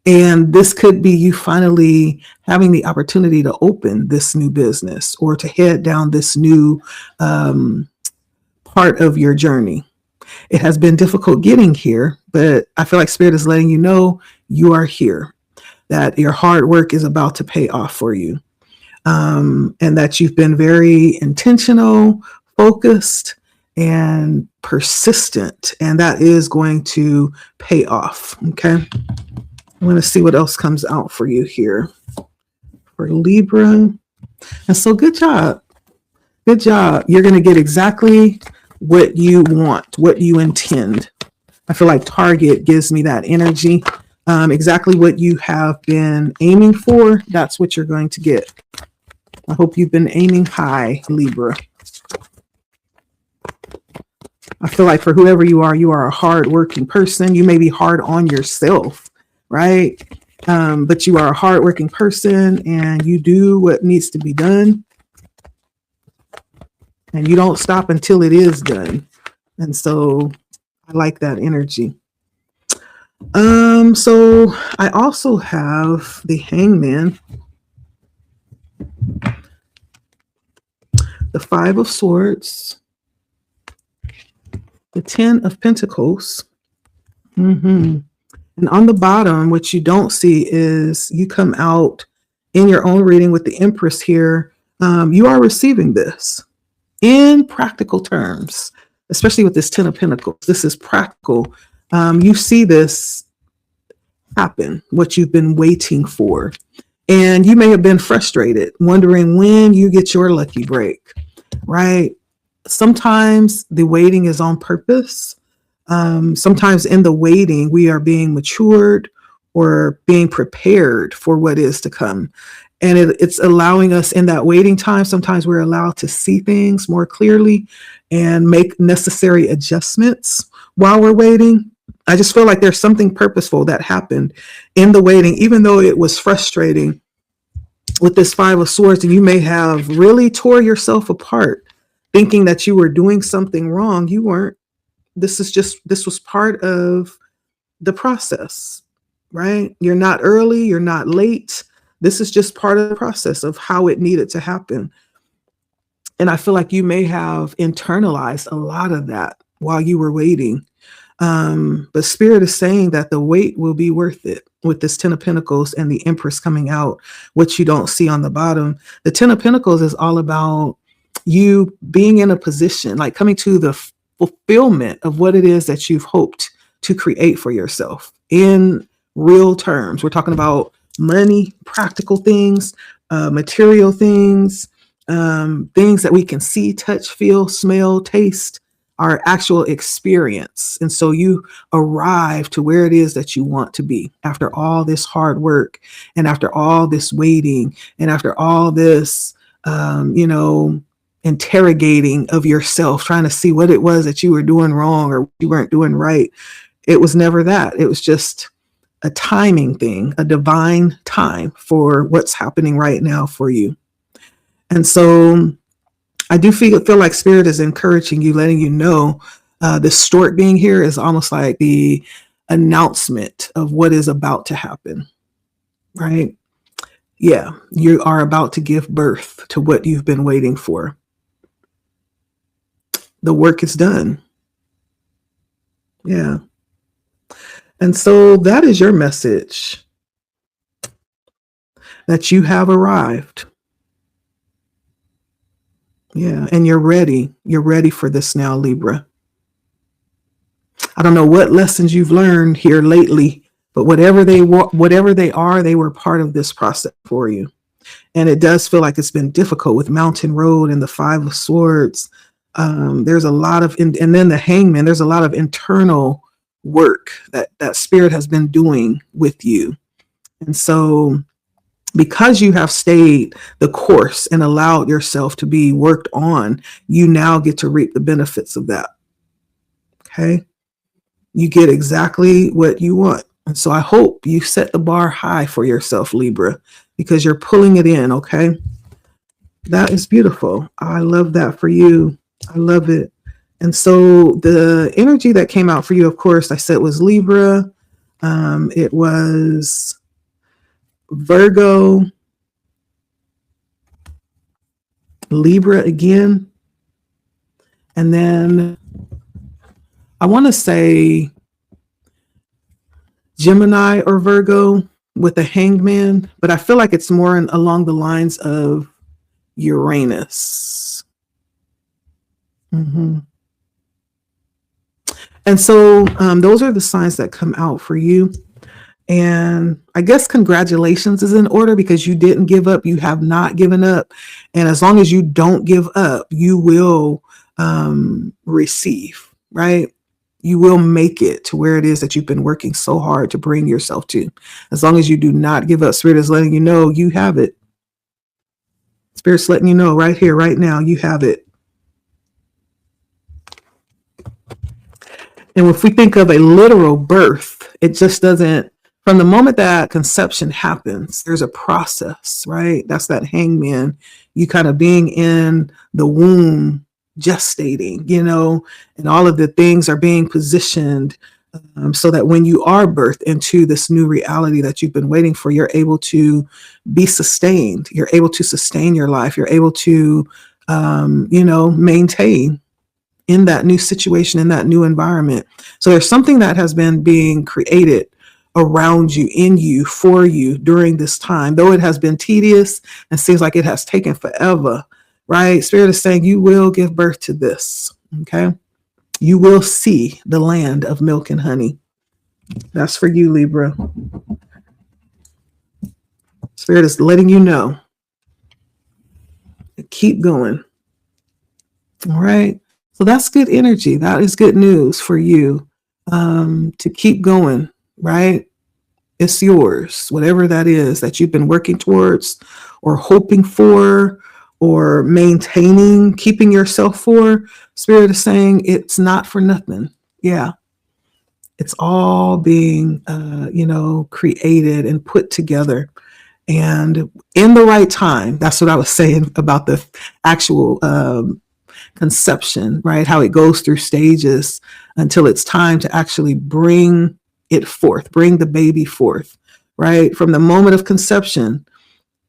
And this could be you finally having the opportunity to open this new business or to head down this new part of your journey. It has been difficult getting here, but I feel like Spirit is letting you know you are here, that your hard work is about to pay off for you, and that you've been very intentional, focused, and persistent, and that is going to pay off. Okay. I'm going to see what else comes out for you here for Libra. And so good job. Good job. You're going to get exactly what you want, what you intend. I feel like Target gives me that energy. Exactly what you have been aiming for, that's what you're going to get. I hope you've been aiming high, Libra. I feel like for whoever you are a hardworking person. You may be hard on yourself, right? But you are a hardworking person and you do what needs to be done. And you don't stop until it is done. And so I like that energy. So I also have the Hangman, the Five of Swords, the Ten of Pentacles. And on the bottom, what you don't see is you come out in your own reading with the Empress here. You are receiving this in practical terms, especially with this Ten of Pentacles. This is practical. You see this happen, what you've been waiting for. And you may have been frustrated, wondering when you get your lucky break, right? Sometimes the waiting is on purpose. Sometimes in the waiting, we are being matured or being prepared for what is to come. And it's allowing us in that waiting time. Sometimes we're allowed to see things more clearly and make necessary adjustments while we're waiting. I just feel like there's something purposeful that happened in the waiting, even though it was frustrating with this Five of Swords, and you may have really tore yourself apart thinking that you were doing something wrong. You weren't. This was part of the process, right? You're not early, you're not late. This is just part of the process of how it needed to happen. And I feel like you may have internalized a lot of that while you were waiting. But Spirit is saying that the wait will be worth it with this Ten of Pentacles and the Empress coming out, which you don't see on the bottom. The Ten of Pentacles is all about you being in a position, like coming to the fulfillment of what it is that you've hoped to create for yourself in real terms. We're talking about money, practical things, material things, things that we can see, touch, feel, smell, taste, our actual experience. And so you arrive to where it is that you want to be after all this hard work and after all this waiting and after all this, interrogating of yourself, trying to see what it was that you were doing wrong or you weren't doing right. It was never that. It was just a timing thing, a divine time for what's happening right now for you. And so I do feel like Spirit is encouraging you, letting you know the stork being here is almost like the announcement of what is about to happen, right? Yeah, you are about to give birth to what you've been waiting for. The work is done. Yeah. And so that is your message, that you have arrived. Yeah, and you're ready. You're ready for this now, Libra. I don't know what lessons you've learned here lately, but whatever they are, they were part of this process for you. And it does feel like it's been difficult with Mountain Road and the Five of Swords. There's a lot of, and then the Hangman, there's a lot of internal work that Spirit has been doing with you. And so because you have stayed the course and allowed yourself to be worked on, you now get to reap the benefits of that. Okay. You get exactly what you want. And so I hope you set the bar high for yourself, Libra, because you're pulling it in. Okay. That is beautiful. I love that for you. I love it. And so the energy that came out for you, of course, I said was Libra. It was Virgo, Libra again, and then I want to say Gemini or Virgo with a Hangman, but I feel like it's more along the lines of Uranus. Mm-hmm. And so those are the signs that come out for you. And I guess congratulations is in order because you didn't give up. You have not given up. And as long as you don't give up, you will receive, right? You will make it to where it is that you've been working so hard to bring yourself to. As long as you do not give up, Spirit is letting you know you have it. Spirit's letting you know right here, right now, you have it. And if we think of a literal birth, it just doesn't, from the moment that conception happens, there's a process, right? That's that Hangman, you kind of being in the womb, gestating, and all of the things are being positioned so that when you are birthed into this new reality that you've been waiting for, you're able to be sustained. You're able to sustain your life. You're able to, maintain in that new situation, in that new environment. So there's something that has been being created around you, in you, for you during this time, though it has been tedious and seems like it has taken forever, right? Spirit is saying you will give birth to this, okay? You will see the land of milk and honey. That's for you, Libra. Spirit is letting you know. Keep going. All right. So that's good energy. That is good news for you, to keep going, right? It's yours, whatever that is that you've been working towards or hoping for or maintaining, keeping yourself for. Spirit is saying it's not for nothing. Yeah. It's all being, created and put together. And in the right time, that's what I was saying about the actual conception, right? How it goes through stages until it's time to actually bring it forth, bring the baby forth, right? From the moment of conception,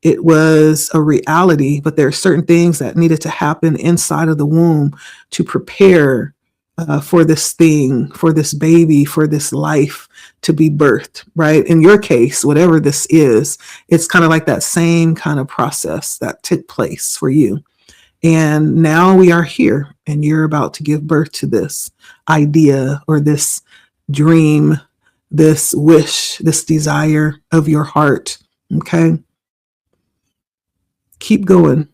it was a reality, but there are certain things that needed to happen inside of the womb to prepare for this thing, for this baby, for this life to be birthed, right? In your case, whatever this is, it's kind of like that same kind of process that took place for you. And now we are here, and you're about to give birth to this idea or this dream, this wish, this desire of your heart. Okay. Keep going.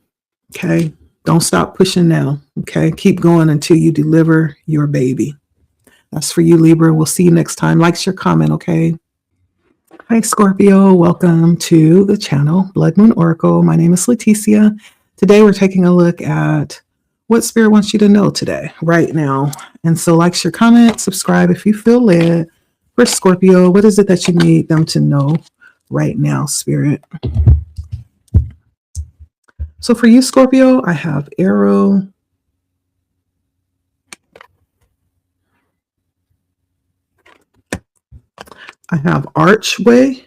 Okay. Don't stop pushing now. Okay. Keep going until you deliver your baby. That's for you, Libra. We'll see you next time. Like, share, comment. Okay. Hi, Scorpio. Welcome to the channel, Blood Moon Oracle. My name is Leticia. Today, we're taking a look at what Spirit wants you to know today, right now. And so, like, share, comment, subscribe if you feel led. For Scorpio, what is it that you need them to know right now, Spirit? So for you, Scorpio, I have arrow. I have archway.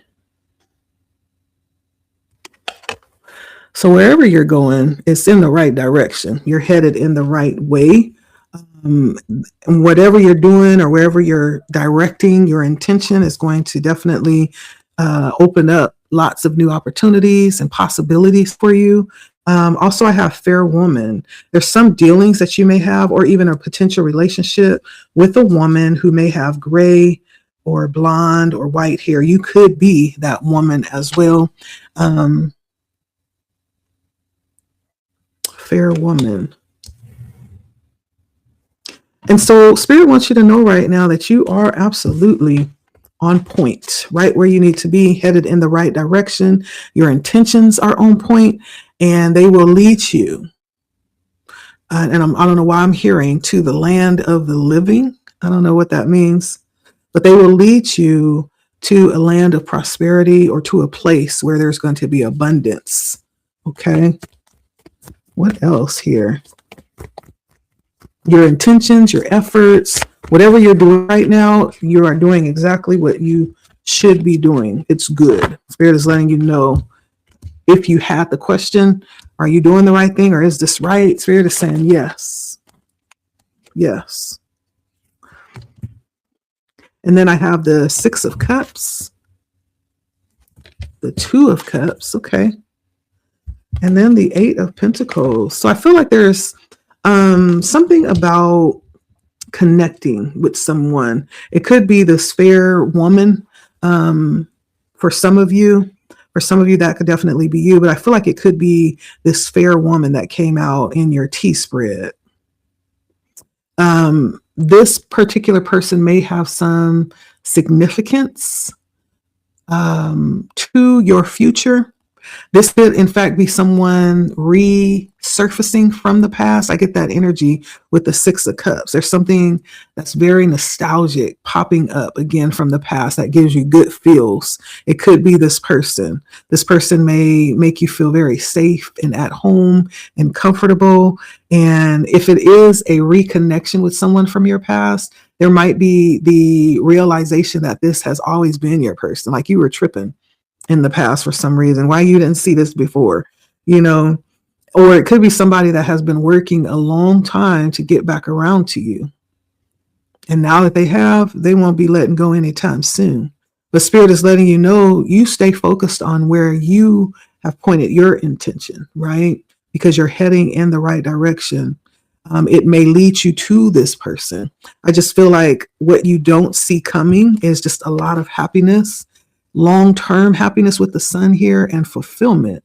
So wherever you're going, it's in the right direction. You're headed in the right way. And whatever you're doing or wherever you're directing, your intention is going to definitely open up lots of new opportunities and possibilities for you. Also, I have fair woman. There's some dealings that you may have, or even a potential relationship with a woman who may have gray or blonde or white hair. You could be that woman as well. Fair woman. And so Spirit wants you to know right now that you are absolutely on point, right where you need to be, headed in the right direction. Your intentions are on point, and they will lead you. I don't know why I'm hearing to the land of the living. I don't know what that means, but they will lead you to a land of prosperity or to a place where there's going to be abundance. Okay. What else here? Your intentions, your efforts, whatever you're doing right now, you are doing exactly what you should be doing. It's good. Spirit is letting you know. If you had the question, are you doing the right thing or is this right? Spirit is saying yes. Yes. And then I have the 6 of Cups, the 2 of Cups. Okay. And then the 8 of Pentacles. So I feel like there's something about connecting with someone. It could be this fair woman. For some of you, that could definitely be you, but I feel like it could be this fair woman that came out in your tea spread. This particular person may have some significance to your future. This could, in fact, be someone resurfacing from the past. I get that energy with the 6 of Cups. There's something that's very nostalgic popping up again from the past that gives you good feels. It could be this person. This person may make you feel very safe and at home and comfortable. And if it is a reconnection with someone from your past, there might be the realization that this has always been your person, like you were tripping in the past for some reason, why you didn't see this before, or it could be somebody that has been working a long time to get back around to you. And now that they have, they won't be letting go anytime soon. But Spirit is letting you know, you stay focused on where you have pointed your intention, right? Because you're heading in the right direction. It may lead you to this person. I just feel like what you don't see coming is just a lot of happiness, long-term happiness with the sun here, and fulfillment.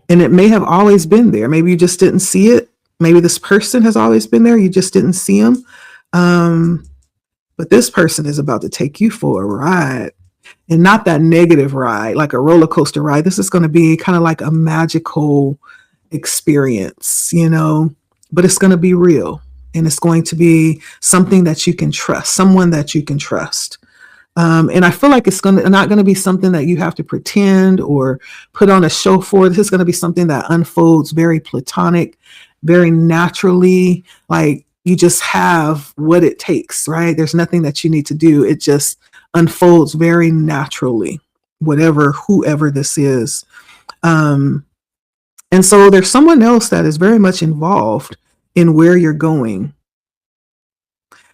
And it may have always been there. Maybe you just didn't see it. Maybe this person has always been there. You just didn't see them. But this person is about to take you for a ride. And not that negative ride, like a roller coaster ride. This is going to be kind of like a magical experience, but it's going to be real. And it's going to be something that you can trust, someone that you can trust. And I feel like it's not going to be something that you have to pretend or put on a show for. This is going to be something that unfolds very platonic, very naturally. Like you just have what it takes, right? There's nothing that you need to do. It just unfolds very naturally, whoever this is. And so there's someone else that is very much involved in where you're going.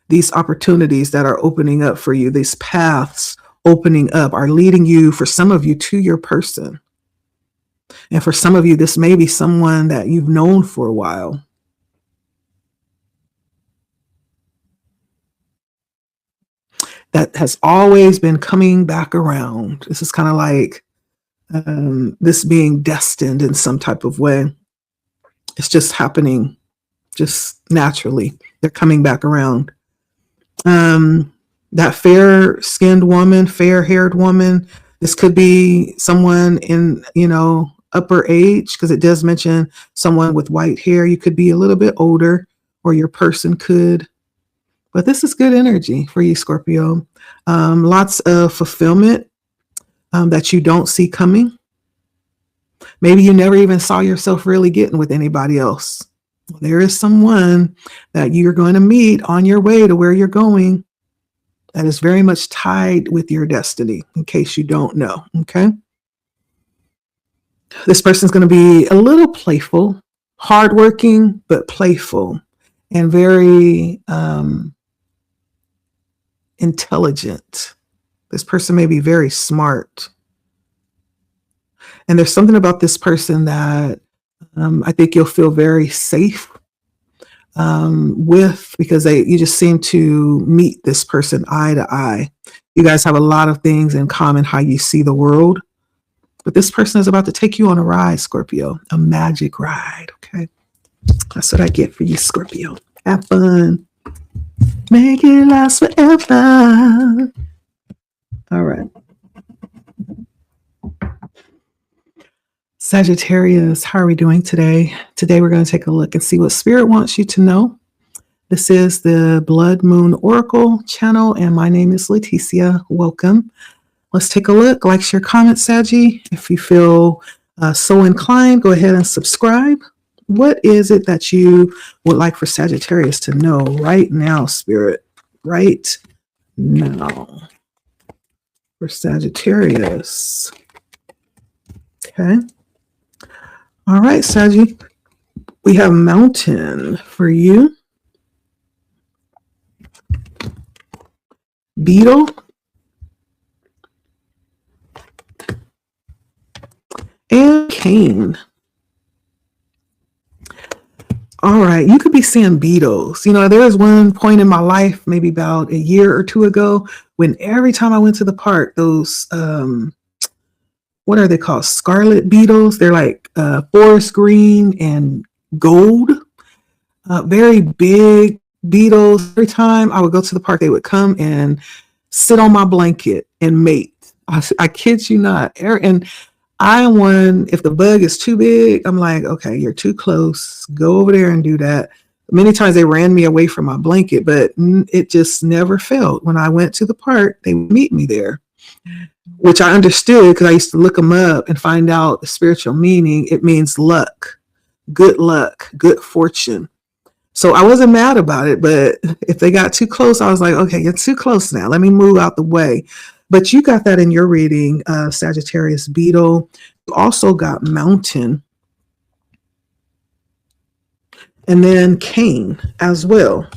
These opportunities that are opening up for you, these paths opening up are leading you, for some of you, to your person. And for some of you, this may be someone that you've known for a while. That has always been coming back around. This is kind of like this being destined in some type of way. It's just happening just naturally. They're coming back around. That fair-skinned woman, fair-haired woman, this could be someone in, upper age, because it does mention someone with white hair. You could be a little bit older, or your person could. But this is good energy for you, Scorpio. Lots of fulfillment that you don't see coming. Maybe you never even saw yourself really getting with anybody else. There is someone that you're going to meet on your way to where you're going that is very much tied with your destiny, in case you don't know, okay? This person's going to be a little playful, hardworking, but playful, and very intelligent. This person may be very smart. And there's something about this person that I think you'll feel very safe with, because you just seem to meet this person eye to eye. You guys have a lot of things in common, how you see the world. But this person is about to take you on a ride, Scorpio, a magic ride, okay? That's what I get for you, Scorpio. Have fun. Make it last forever. All right. Sagittarius, how are we doing today? Today we're going to take a look and see what Spirit wants you to know. This is the Blood Moon Oracle channel, and my name is Leticia. Welcome. Let's take a look. Like, share, comment, Saggie. If you feel so inclined, go ahead and subscribe. What is it that you would like for Sagittarius to know right now, Spirit? Right now for Sagittarius. Okay. All right, Saggie. We have Mountain for you. Beetle. And Cane. All right, you could be seeing beetles. There was one point in my life, maybe about a year or two ago, when every time I went to the park, those, what are they called? Scarlet beetles. They're like forest green and gold. Very big beetles. Every time I would go to the park, they would come and sit on my blanket and mate. I kid you not. And I am one, if the bug is too big, I'm like, okay, you're too close. Go over there and do that. Many times they ran me away from my blanket, but it just never failed. When I went to the park, they would meet me there, which I understood because I used to look them up and find out the spiritual meaning. It means luck, good fortune. So I wasn't mad about it, but if they got too close, I was like, okay, you're too close now. Let me move out the way. But you got that in your reading, Sagittarius beetle. You also got mountain. And then cane as well.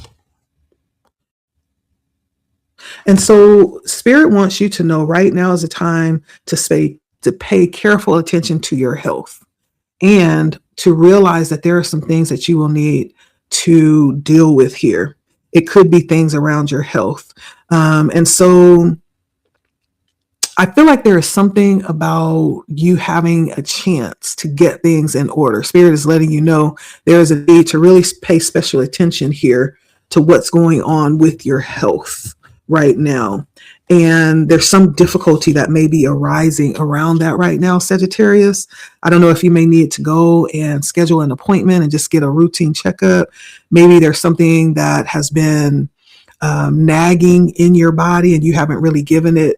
And so Spirit wants you to know right now is a time to pay careful attention to your health and to realize that there are some things that you will need to deal with here. It could be things around your health. And so I feel like there is something about you having a chance to get things in order. Spirit is letting you know there is a need to really pay special attention here to what's going on with your health right now. And there's some difficulty that may be arising around that right now, Sagittarius. I don't know if you may need to go and schedule an appointment and just get a routine checkup. Maybe there's something that has been nagging in your body and you haven't really given it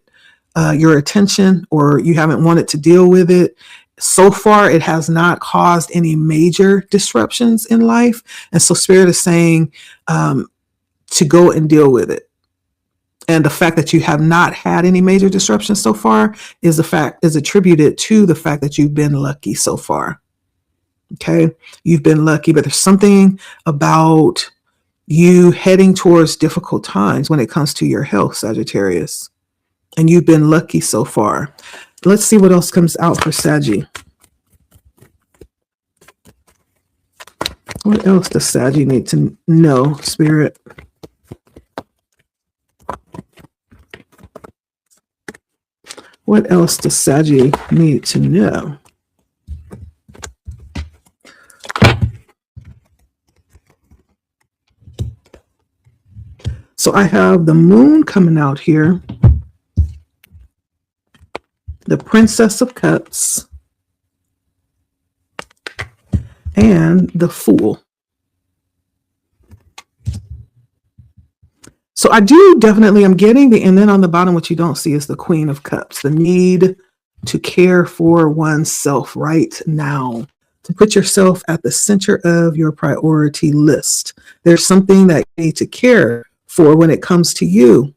your attention, or you haven't wanted to deal with it. So far, it has not caused any major disruptions in life. And so Spirit is saying to go and deal with it. And the fact that you have not had any major disruptions so far is attributed to the fact that you've been lucky so far. Okay. You've been lucky, but there's something about you heading towards difficult times when it comes to your health, Sagittarius. And you've been lucky so far. Let's see what else comes out for Saggie. What else does Saggie need to know, Spirit? What else does Saggie need to know? So I have the moon coming out here. The Princess of Cups, and the Fool. So I do definitely, I'm getting the, and then on the bottom, what you don't see is the Queen of Cups, the need to care for oneself right now, to put yourself at the center of your priority list. There's something that you need to care for when it comes to you.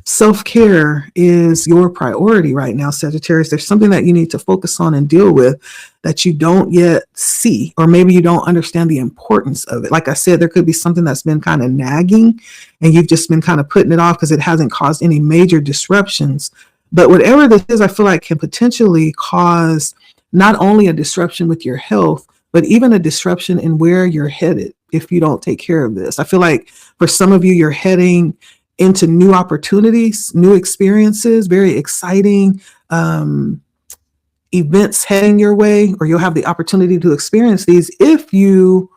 Self-care is your priority right now, Sagittarius. There's something that you need to focus on and deal with that you don't yet see, or maybe you don't understand the importance of it. Like I said, there could be something that's been kind of nagging and you've just been kind of putting it off because it hasn't caused any major disruptions. But whatever this is, I feel like can potentially cause not only a disruption with your health, but even a disruption in where you're headed if you don't take care of this. I feel like for some of you, you're heading into new opportunities, new experiences, very exciting events heading your way, or you'll have the opportunity to experience these. If you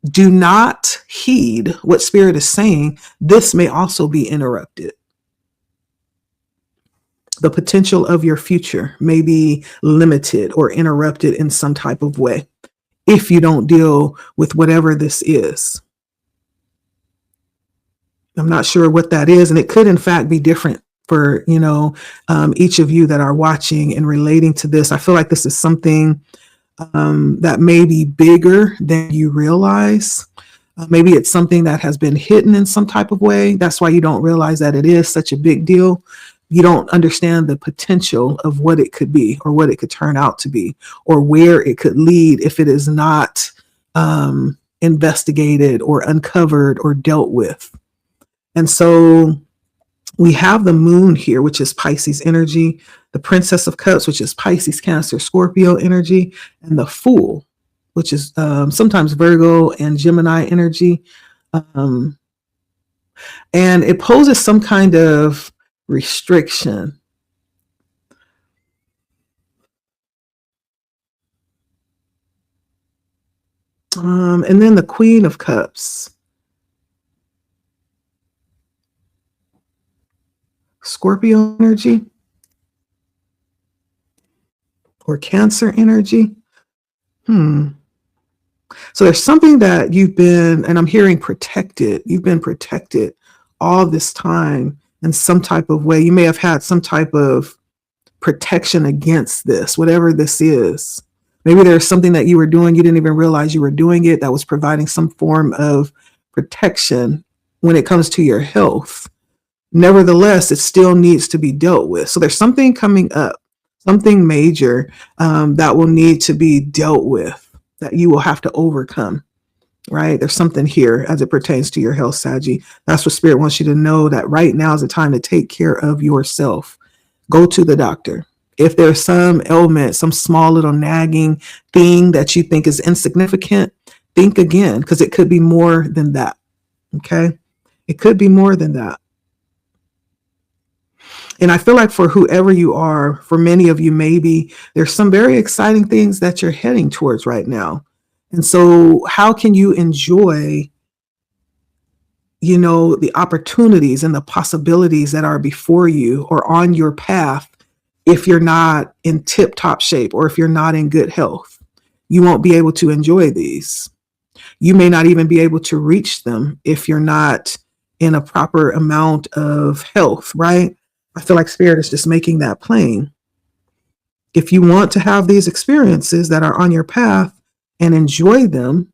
do not heed what Spirit is saying, this may also be interrupted. The potential of your future may be limited or interrupted in some type of way if you don't deal with whatever this is. I'm not sure what that is. And it could, in fact, be different for, each of you that are watching and relating to this. I feel like this is something that may be bigger than you realize. Maybe it's something that has been hidden in some type of way. That's why you don't realize that it is such a big deal. You don't understand the potential of what it could be, or what it could turn out to be, or where it could lead if it is not investigated or uncovered or dealt with. And so we have the moon here, which is Pisces energy, the Princess of Cups, which is Pisces, Cancer, Scorpio energy, and the Fool, which is sometimes Virgo and Gemini energy. And it poses some kind of restriction. And then the Queen of Cups. Scorpio energy or Cancer energy. So there's something that you've been, and I'm hearing protected. You've been protected all this time in some type of way. You may have had some type of protection against this, whatever this is. Maybe there's something that you were doing, you didn't even realize you were doing it, that was providing some form of protection when it comes to your health. Nevertheless, it still needs to be dealt with. So there's something coming up, something major that will need to be dealt with, that you will have to overcome, right? There's something here as it pertains to your health, Saggie. That's what Spirit wants you to know, that right now is the time to take care of yourself. Go to the doctor. If there's some ailment, some small little nagging thing that you think is insignificant, think again, because it could be more than that. Okay. It could be more than that. And I feel like for whoever you are, for many of you, maybe there's some very exciting things that you're heading towards right now. And so how can you enjoy, the opportunities and the possibilities that are before you or on your path if you're not in tip top shape or if you're not in good health? You won't be able to enjoy these. You may not even be able to reach them if you're not in a proper amount of health, right? I feel like Spirit is just making that plain. If you want to have these experiences that are on your path and enjoy them,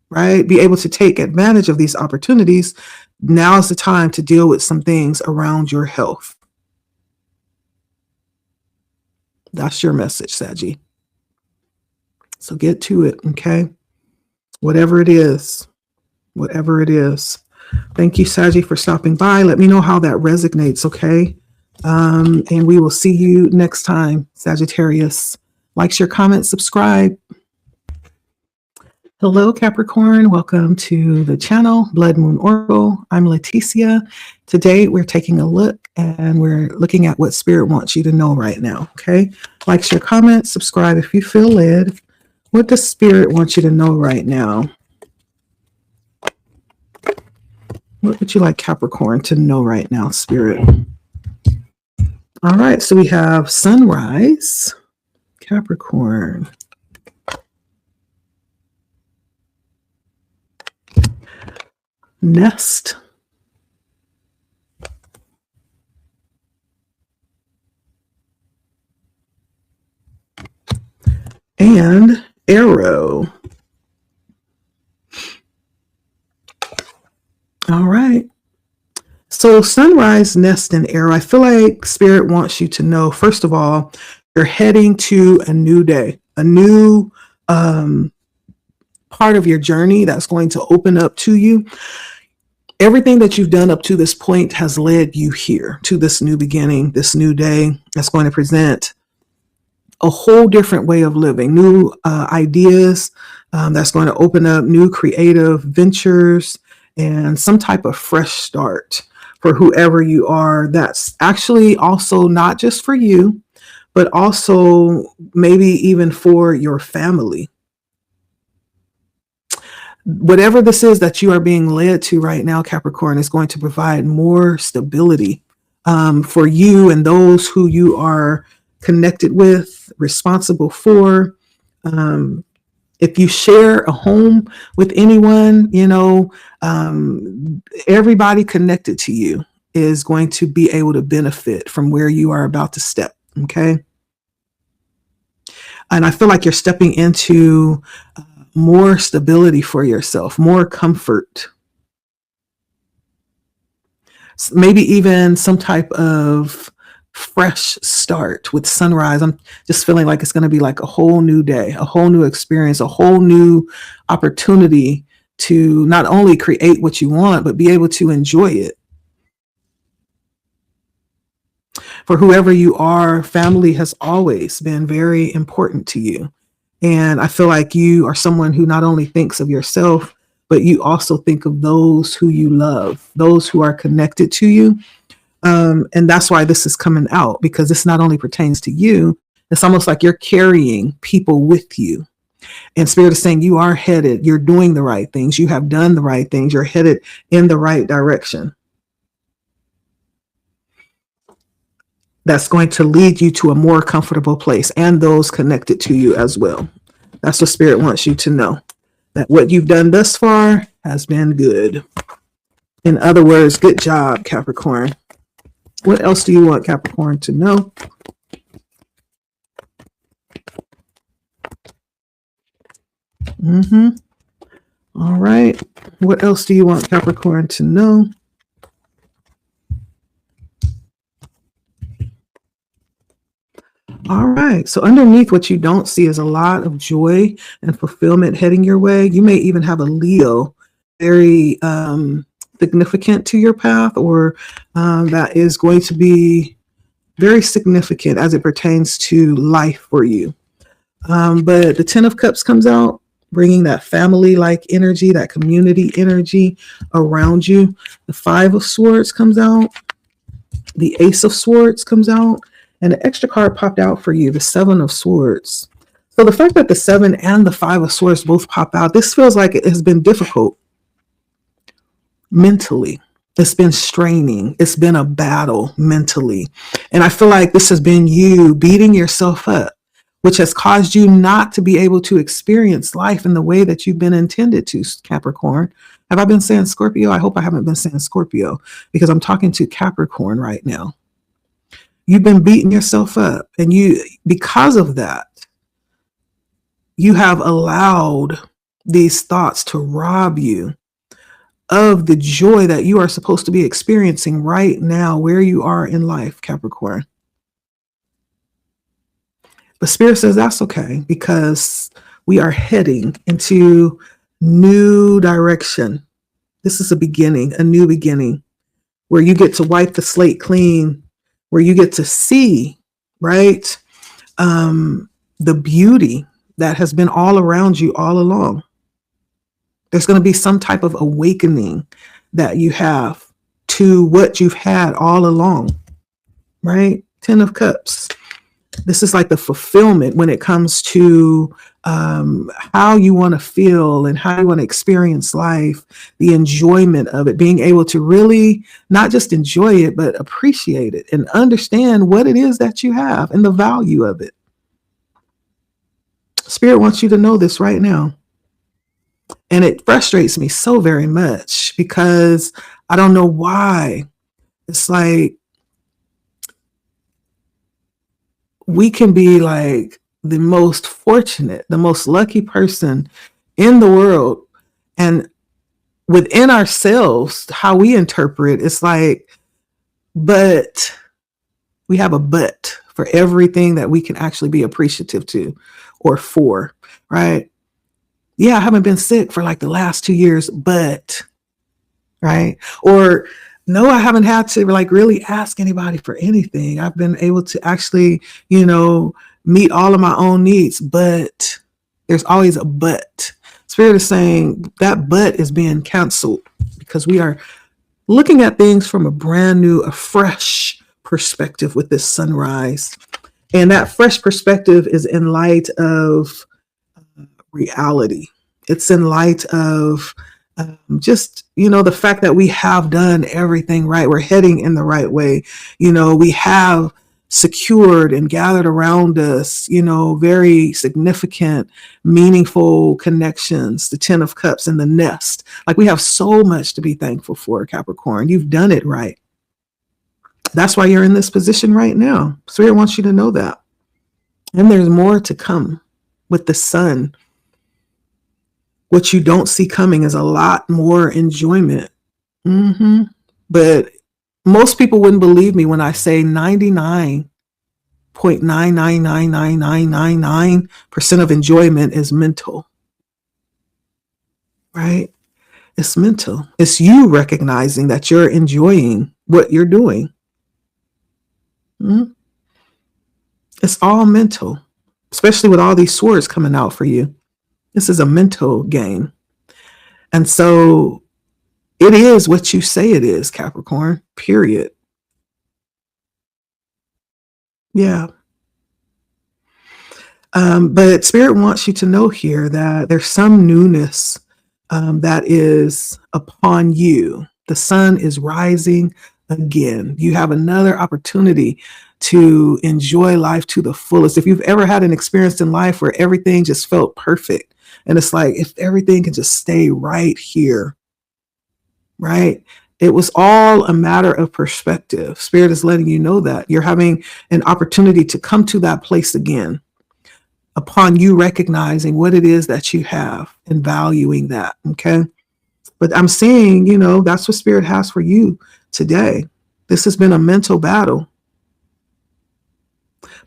right? Be able to take advantage of these opportunities. Now's the time to deal with some things around your health. That's your message, Saggie. So get to it, okay? Whatever it is. Thank you, Saggie, for stopping by. Let me know how that resonates, okay? And we will see you next time, Sagittarius. Like, share, comment, subscribe. Hello, Capricorn. Welcome to the channel, Blood Moon Oracle. I'm Leticia. Today, we're taking a look and we're looking at what Spirit wants you to know right now, okay? Like, share, comment, subscribe if you feel led. What does Spirit want you to know right now? What would you like Capricorn to know right now, Spirit? All right, so we have Sunrise, Capricorn. Nest. And Arrow. All right. So Sunrise, Nest, and Arrow. I feel like Spirit wants you to know, first of all, you're heading to a new day, a new part of your journey that's going to open up to you. Everything that you've done up to this point has led you here to this new beginning, this new day that's going to present a whole different way of living, new ideas that's going to open up new creative ventures and some type of fresh start for whoever you are. That's actually also not just for you, but also maybe even for your family. Whatever this is that you are being led to right now, Capricorn, is going to provide more stability for you and those who you are connected with, responsible for. If you share a home with anyone, everybody connected to you is going to be able to benefit from where you are about to step. Okay. And I feel like you're stepping into more stability for yourself, more comfort, maybe even some type of fresh start with Sunrise. I'm just feeling like it's going to be like a whole new day, a whole new experience, a whole new opportunity to not only create what you want, but be able to enjoy it. For whoever you are, family has always been very important to you. And I feel like you are someone who not only thinks of yourself, but you also think of those who you love, those who are connected to you. And that's why this is coming out, because this not only pertains to you, it's almost like you're carrying people with you. And Spirit is saying you are headed, you're doing the right things, you have done the right things, you're headed in the right direction. That's going to lead you to a more comfortable place and those connected to you as well. That's what Spirit wants you to know, that what you've done thus far has been good. In other words, good job, Capricorn. What else do you want Capricorn to know? All right. What else do you want Capricorn to know? All right. So underneath what you don't see is a lot of joy and fulfillment heading your way. You may even have a Leo, very significant to your path, or that is going to be very significant as it pertains to life for you. But the 10 of Cups comes out, bringing that family-like energy, that community energy around you. The 5 of Swords comes out. The Ace of Swords comes out. And the extra card popped out for you, the 7 of Swords. So the fact that the 7 and the 5 of Swords both pop out, this feels like it has been difficult mentally. It's been straining. It's been a battle mentally. And I feel like this has been you beating yourself up, which has caused you not to be able to experience life in the way that you've been intended to, Capricorn. Have I been saying Scorpio? I hope I haven't been saying Scorpio, because I'm talking to Capricorn right now. You've been beating yourself up, and because of that, you have allowed these thoughts to rob you of the joy that you are supposed to be experiencing right now where you are in life, Capricorn. But Spirit says that's okay, because we are heading into new direction. This is a beginning, a new beginning, where you get to wipe the slate clean, where you get to see, right, the beauty that has been all around you all along. There's going to be some type of awakening that you have to what you've had all along, right? 10 of Cups. This is like the fulfillment when it comes to how you want to feel and how you want to experience life, the enjoyment of it, being able to really not just enjoy it, but appreciate it and understand what it is that you have and the value of it. Spirit wants you to know this right now. And it frustrates me so very much, because I don't know why. It's like we can be like the most fortunate, the most lucky person in the world. And within ourselves, how we interpret, it's like, but we have a but for everything that we can actually be appreciative to or for, right? Yeah, I haven't been sick for like the last 2 years, but, right? Or no, I haven't had to like really ask anybody for anything. I've been able to actually, meet all of my own needs, but there's always a but. Spirit is saying that but is being canceled, because we are looking at things from a brand new, a fresh perspective with this sunrise. And that fresh perspective is in light of reality. It's in light of just, the fact that we have done everything right. We're heading in the right way. We have secured and gathered around us, very significant, meaningful connections, the 10 of Cups and the nest. Like, we have so much to be thankful for, Capricorn. You've done it right. That's why you're in this position right now. Spirit wants you to know that. And there's more to come with the sun. What you don't see coming is a lot more enjoyment. But most people wouldn't believe me when I say 99.9999999% of enjoyment is mental, right? It's mental. It's you recognizing that you're enjoying what you're doing. It's all mental, especially with all these swords coming out for you. This is a mental game. And so it is what you say it is, Capricorn, period. Yeah. But Spirit wants you to know here that there's some newness that is upon you. The sun is rising again. You have another opportunity to enjoy life to the fullest. If you've ever had an experience in life where everything just felt perfect, and it's like, if everything can just stay right here, right? It was all a matter of perspective. Spirit is letting you know that you're having an opportunity to come to that place again upon you recognizing what it is that you have and valuing that. Okay. But I'm saying, that's what Spirit has for you today. This has been a mental battle,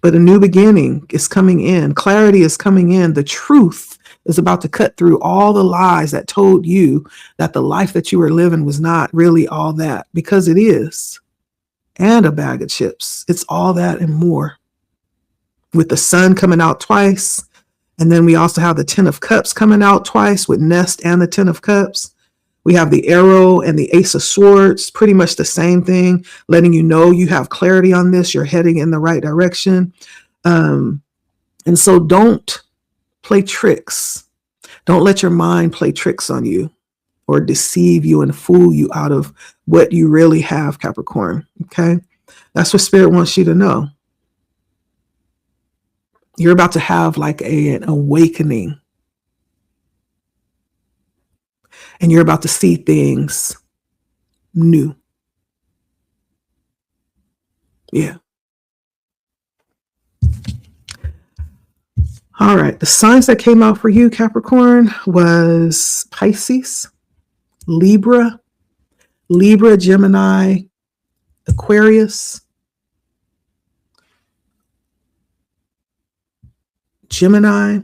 but a new beginning is coming in. Clarity is coming in. The truth is about to cut through all the lies that told you that the life that you were living was not really all that, because it is. and a bag of chips. It's all that and more. With the sun coming out twice. And then we also have the 10 of cups coming out twice with Nest and the 10 of cups. We have the arrow and the ace of swords, pretty much the same thing, letting you know you have clarity on this. You're heading in the right direction. And so don't play tricks. Don't let your mind play tricks on you or deceive you and fool you out of what you really have, Capricorn. Okay. That's what Spirit wants you to know. You're about to have like an awakening. And you're about to see things new. Yeah. All right. The signs that came out for you, Capricorn, was Pisces, Libra, Gemini, Aquarius, Gemini,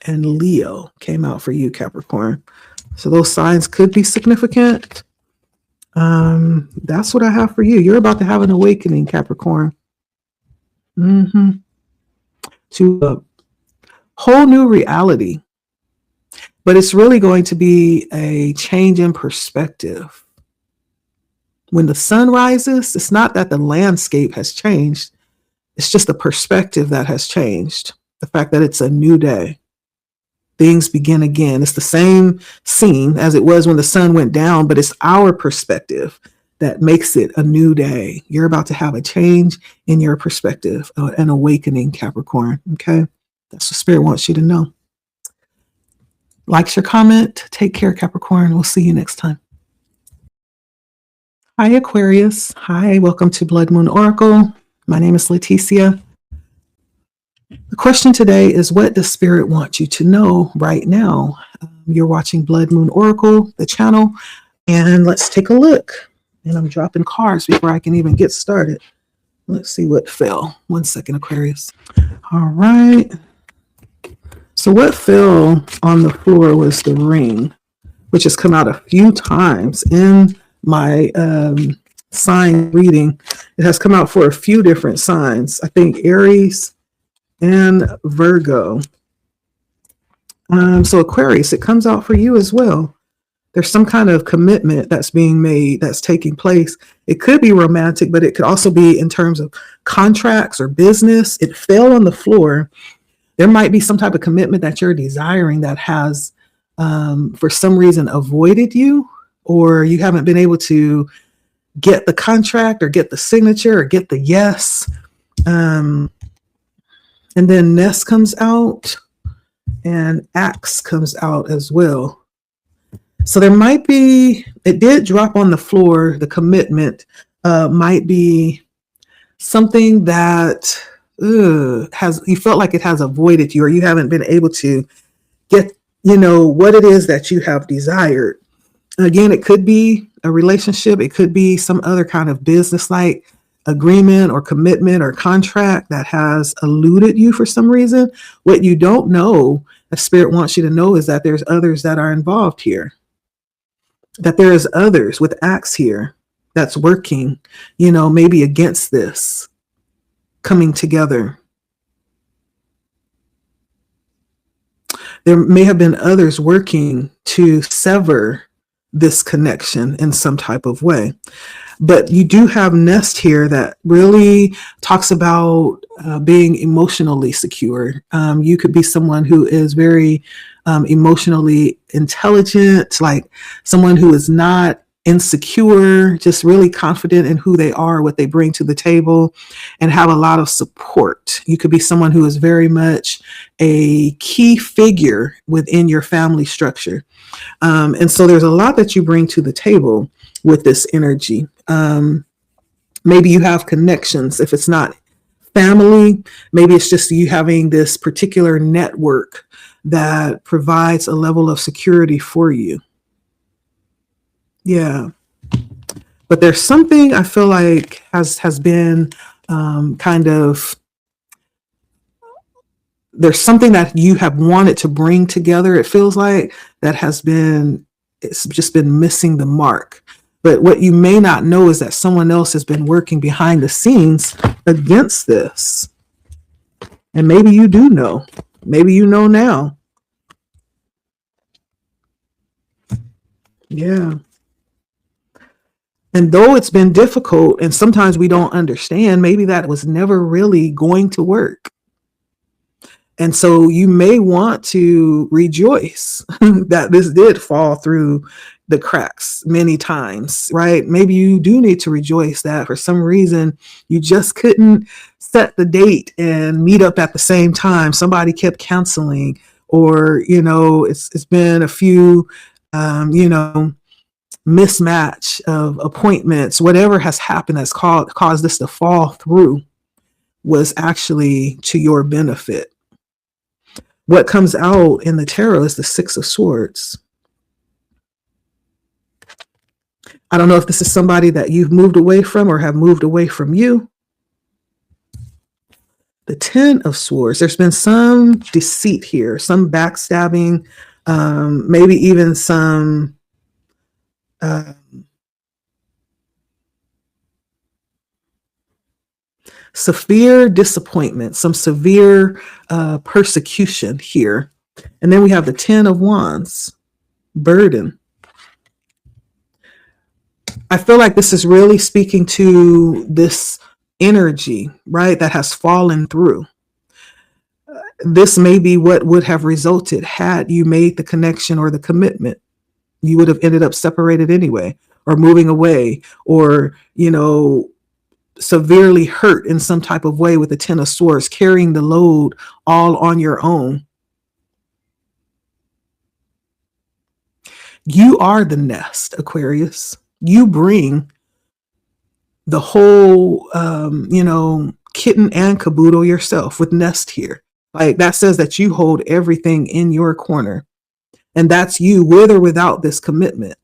and Leo came out for you, Capricorn. So those signs could be significant. That's what I have for you. You're about to have an awakening, Capricorn. To a whole new reality. But it's really going to be a change in perspective. When the sun rises, it's not that the landscape has changed. It's just the perspective that has changed. The fact that it's a new day. Things begin again. It's the same scene as it was when the sun went down, but it's our perspective that makes it a new day. You're about to have a change in your perspective, an awakening, Capricorn. Okay. That's what Spirit wants you to know. Likes your comment. Take care, Capricorn. We'll see you next time. Hi, Aquarius. Hi, welcome to Blood Moon Oracle. My name is Leticia. The question today is, what does Spirit want you to know right now? You're watching Blood Moon Oracle, the channel, and let's take a look. And I'm dropping cards before I can even get started. Let's see what fell. 1 second, Aquarius. All right. So what fell on the floor was the ring, which has come out a few times in my sign reading. It has come out for a few different signs. I think Aries and Virgo. So Aquarius, it comes out for you as well. There's some kind of commitment that's being made, that's taking place. It could be romantic, but it could also be in terms of contracts or business. It fell on the floor. There might be some type of commitment that you're desiring that has, for some reason, avoided you, or you haven't been able to get the contract or get the signature or get the yes. And then Nest comes out and Axe comes out as well. So there might be, it did drop on the floor, the commitment might be something that you felt like it has avoided you, or you haven't been able to get, what it is that you have desired. Again, it could be a relationship. It could be some other kind of business-like agreement or commitment or contract that has eluded you for some reason. What you don't know, the Spirit wants you to know, is that there's others that are involved here. That there is others with Axe here that's working, maybe against this, coming together. There may have been others working to sever this connection in some type of way. But you do have Nest here that really talks about being emotionally secure. You could be someone who is very emotionally intelligent, like someone who is not insecure, just really confident in who they are, what they bring to the table, and have a lot of support. You could be someone who is very much a key figure within your family structure. And so there's a lot that you bring to the table with this energy. Maybe you have connections. If it's not family, maybe it's just you having this particular network that provides a level of security for you. Yeah. But there's something I feel like has been there's something that you have wanted to bring together. It feels like that it's just been missing the mark. But what you may not know is that someone else has been working behind the scenes against this. And maybe you do know. Maybe you know now. Yeah. And though it's been difficult and sometimes we don't understand, maybe that was never really going to work. And so you may want to rejoice that this did fall through the cracks many times, right? Maybe you do need to rejoice that for some reason you just couldn't set the date and meet up at the same time. Somebody kept canceling, or, it's been a few, mismatch of appointments. Whatever has happened that's caused this to fall through was actually to your benefit. What comes out in the tarot is the Six of Swords. I don't know if this is somebody that you've moved away from or have moved away from you. The Ten of Swords. There's been some deceit here, some backstabbing, maybe even some severe disappointment, some severe persecution here. And then we have the Ten of Wands, burden. I feel like this is really speaking to this energy, right, that has fallen through. This may be what would have resulted had you made the connection or the commitment. You would have ended up separated anyway, or moving away, or, severely hurt in some type of way with the Ten of Swords, carrying the load all on your own. You are the nest, Aquarius. You bring the whole, kitten and caboodle yourself with nest here. Like, that says that you hold everything in your corner. And that's you, with or without this commitment.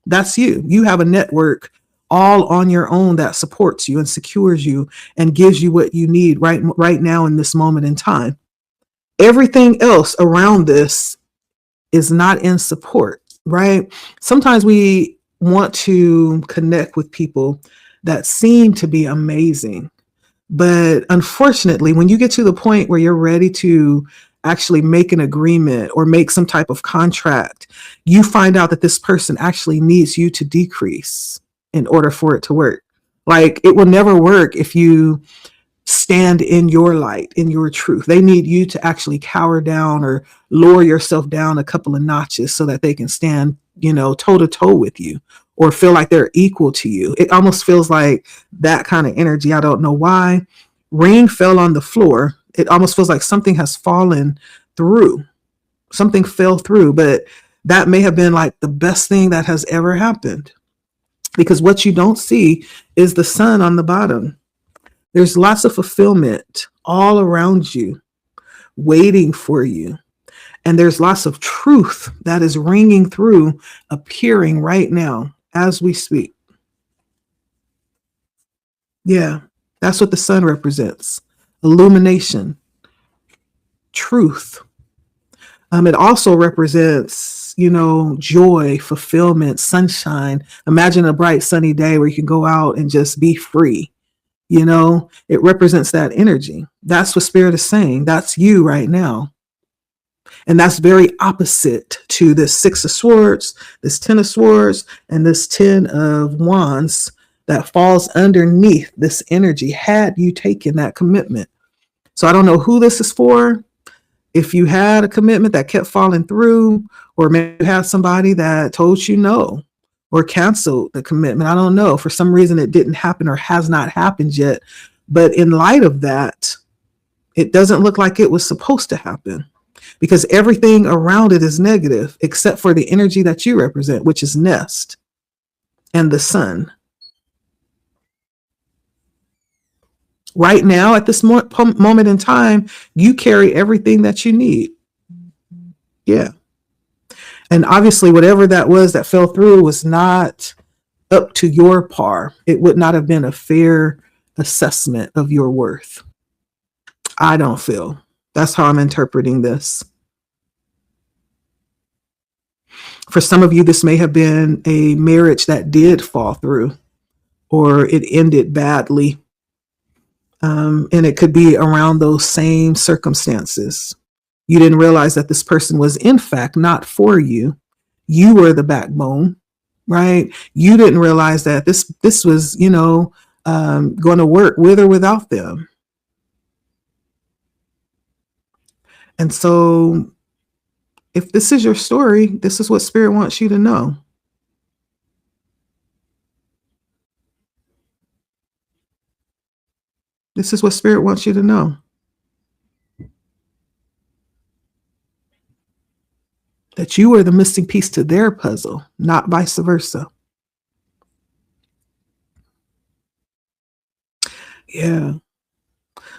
That's you. You have a network all on your own that supports you and secures you and gives you what you need right now in this moment in time. Everything else around this is not in support, right? Sometimes we want to connect with people that seem to be amazing. But unfortunately, when you get to the point where you're ready to actually make an agreement or make some type of contract, you find out that this person actually needs you to decrease in order for it to work. Like, it will never work if you stand in your light, in your truth. They need you to actually cower down or lower yourself down a couple of notches so that they can stand, toe to toe with you, or feel like they're equal to you. It almost feels like that kind of energy. I don't know why. Rain fell on the floor. It almost feels like something has fallen through. Something fell through, but that may have been like the best thing that has ever happened. Because what you don't see is the sun on the bottom. There's lots of fulfillment all around you, waiting for you. And there's lots of truth that is ringing through, appearing right now as we speak. Yeah, that's what the sun represents. Illumination, truth. It also represents, joy, fulfillment, sunshine. Imagine a bright sunny day where you can go out and just be free. It represents that energy. That's what Spirit is saying. That's you right now. And that's very opposite to this Six of Swords, this Ten of Swords, and this Ten of Wands that falls underneath this energy had you taken that commitment. So I don't know who this is for. If you had a commitment that kept falling through, or maybe you have somebody that told you no or canceled the commitment. I don't know. For some reason, it didn't happen or has not happened yet. But in light of that, it doesn't look like it was supposed to happen, because everything around it is negative except for the energy that you represent, which is nest and the sun. Right now, at this moment in time, you carry everything that you need. Yeah. And obviously, whatever that was that fell through was not up to your par. It would not have been a fair assessment of your worth. I don't feel. That's how I'm interpreting this. For some of you, this may have been a marriage that did fall through or it ended badly. And it could be around those same circumstances. You didn't realize that this person was, in fact, not for you. You were the backbone, right? You didn't realize that this was, going to work with or without them. And so if this is your story, this is what Spirit wants you to know. This is what Spirit wants you to know. That you are the missing piece to their puzzle, not vice versa. Yeah.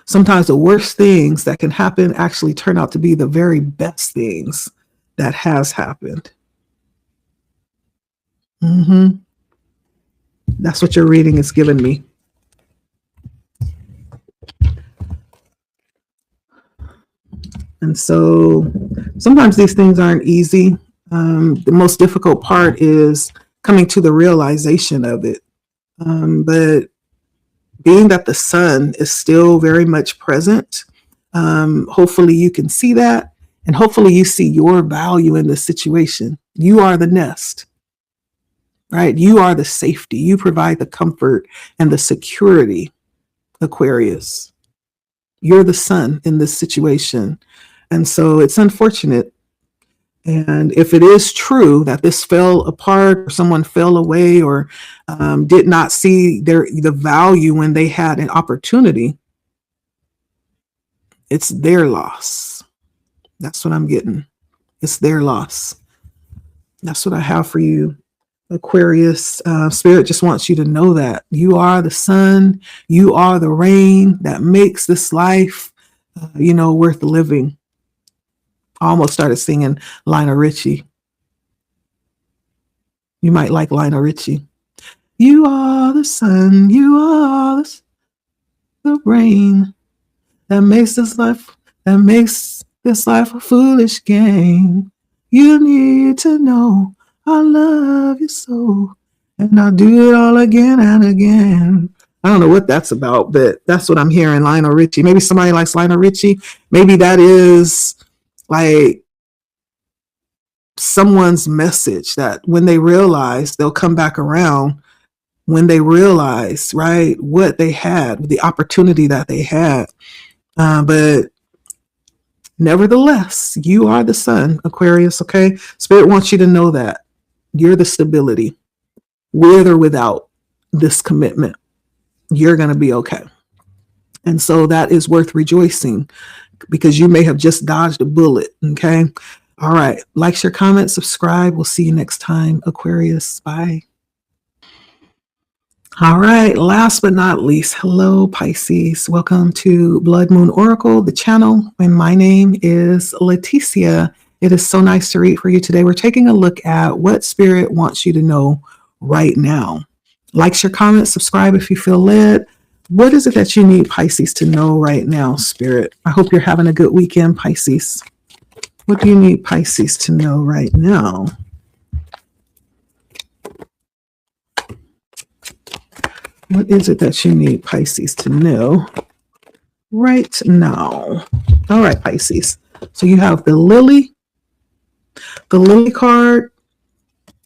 Sometimes the worst things that can happen actually turn out to be the very best things that has happened. That's what your reading is giving me. And so sometimes these things aren't easy. The most difficult part is coming to the realization of it. But being that the sun is still very much present, hopefully you can see that. And hopefully you see your value in this situation. You are the nest, right? You are the safety. You provide the comfort and the security, Aquarius. You're the sun in this situation. And so it's unfortunate. And if it is true that this fell apart or someone fell away or did not see the value when they had an opportunity, it's their loss. That's what I'm getting. It's their loss. That's what I have for you, Aquarius. Spirit just wants you to know that you are the sun. You are the rain that makes this life, worth living. I almost started singing Lionel Richie. You might like Lionel Richie. You are the sun. You are the rain that makes this life a foolish game. You need to know I love you so, and I'll do it all again and again. I don't know what that's about, but that's what I'm hearing, Lionel Richie. Maybe somebody likes Lionel Richie. Maybe that is like someone's message that when they realize, they'll come back around when they realize, right, what they had, the opportunity that they had. But nevertheless, you are the sun, Aquarius, okay? Spirit wants you to know that. You're the stability. With or without this commitment, you're going to be okay. And so that is worth rejoicing because you may have just dodged a bullet, okay? All right. Like, share, comment, subscribe. We'll see you next time, Aquarius. Bye. All right. Last but not least, hello, Pisces. Welcome to Blood Moon Oracle, the channel. And my name is Leticia. It is so nice to read for you today. We're taking a look at what Spirit wants you to know right now. Like, share, comment, subscribe if you feel led. What is it that you need Pisces to know right now, Spirit? I hope you're having a good weekend, Pisces. What do you need Pisces to know right now? What is it that you need Pisces to know right now? All right, Pisces. So you have the lily card,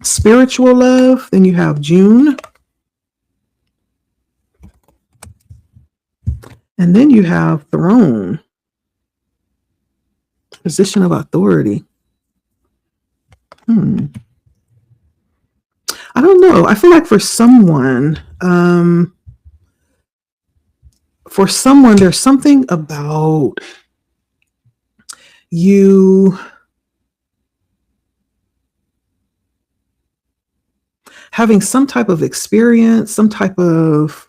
spiritual love. Then you have June. And then you have throne, position of authority. I don't know. I feel like for someone, there's something about you having some type of experience, some type of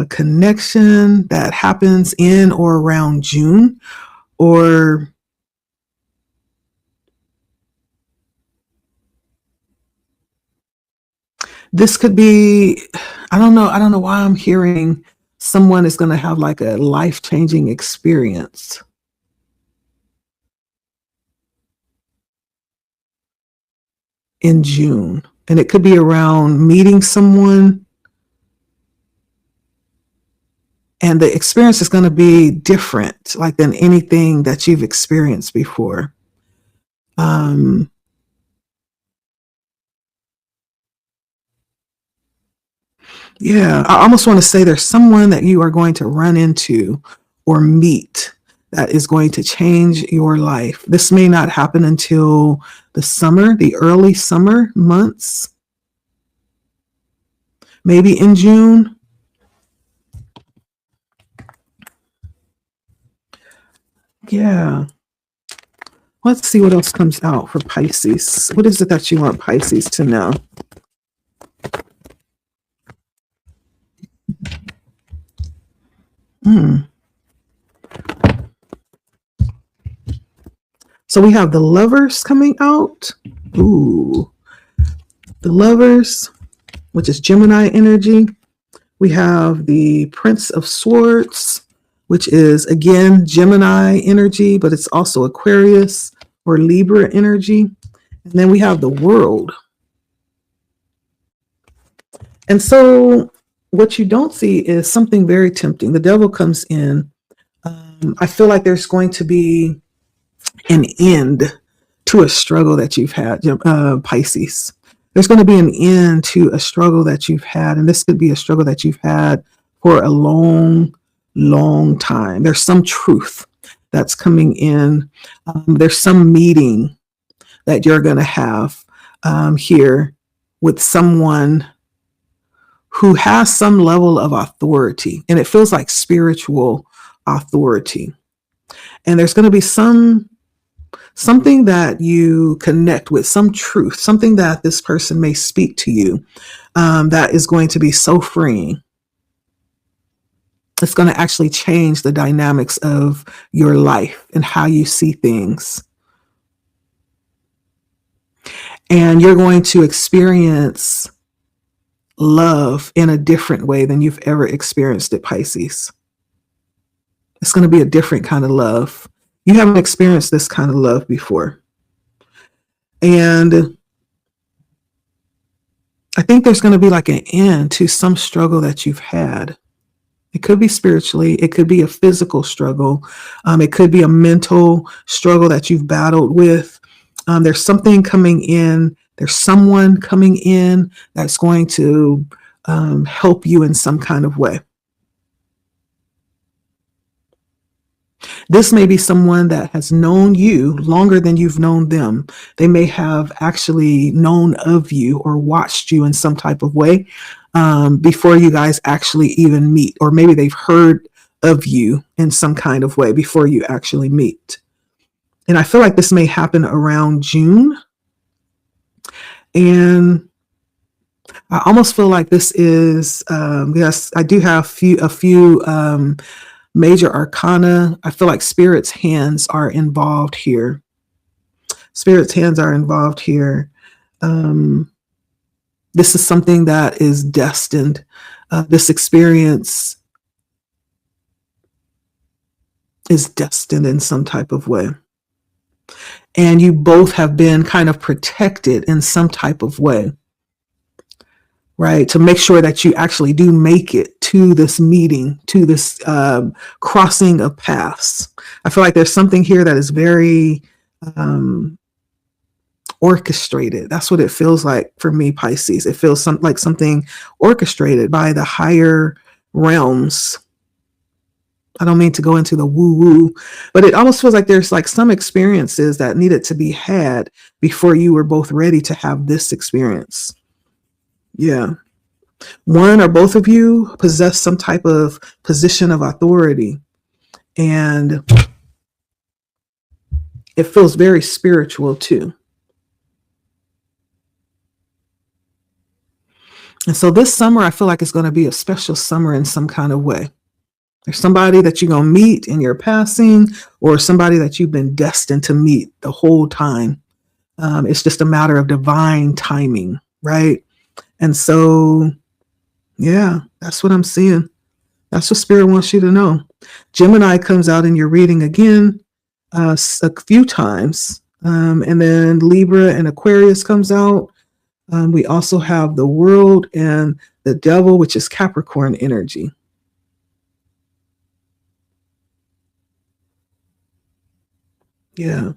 connection that happens in or around June, or this could be, I don't know why I'm hearing someone is going to have like a life-changing experience. in June. And it could be around meeting someone, and the experience is going to be different, like than anything that you've experienced before. Yeah, I almost want to say there's someone that you are going to run into or meet that is going to change your life. This may not happen until the summer, the early summer months, maybe in June. Yeah. Let's see what else comes out for Pisces. What is it that you want Pisces to know? So we have the Lovers coming out. Ooh. The Lovers, which is Gemini energy. We have the Prince of Swords, which is, again, Gemini energy, but it's also Aquarius or Libra energy. And then we have the World. And so what you don't see is something very tempting. The Devil comes in. I feel like there's going to be an end to a struggle that you've had, Pisces. There's going to be an end to a struggle that you've had. And this could be a struggle that you've had for a long, long time. There's some truth that's coming in. There's some meeting that you're going to have here with someone who has some level of authority. And it feels like spiritual authority. And there's going to be something that you connect with, some truth, something that this person may speak to you that is going to be so freeing. It's going to actually change the dynamics of your life and how you see things. And you're going to experience love in a different way than you've ever experienced it, Pisces. It's going to be a different kind of love. You haven't experienced this kind of love before. And I think there's going to be like an end to some struggle that you've had. It could be spiritually. It could be a physical struggle. It could be a mental struggle that you've battled with. There's something coming in. There's someone coming in that's going to help you in some kind of way. This may be someone that has known you longer than you've known them. They may have actually known of you or watched you in some type of way before you guys actually even meet. Or maybe they've heard of you in some kind of way before you actually meet. And I feel like this may happen around June. And I almost feel like this is, yes, I do have a few major arcana. I feel like Spirit's hands are involved here. Spirit's hands are involved here. This is something that is destined. This experience is destined in some type of way. And you both have been kind of protected in some type of way, right? To make sure that you actually do make it to this meeting, to this crossing of paths. I feel like there's something here that is very orchestrated. That's what it feels like for me, Pisces. It feels like something orchestrated by the higher realms. I don't mean to go into the woo-woo, but it almost feels like there's like some experiences that needed to be had before you were both ready to have this experience. Yeah. One or both of you possess some type of position of authority, and it feels very spiritual too. And so this summer, I feel like it's going to be a special summer in some kind of way. There's somebody that you're going to meet in your passing, or somebody that you've been destined to meet the whole time. It's just a matter of divine timing, right? And so, yeah, that's what I'm seeing. That's what Spirit wants you to know. Gemini comes out in your reading again a few times. And then Libra and Aquarius comes out. We also have the world and the devil, which is Capricorn energy. Yeah.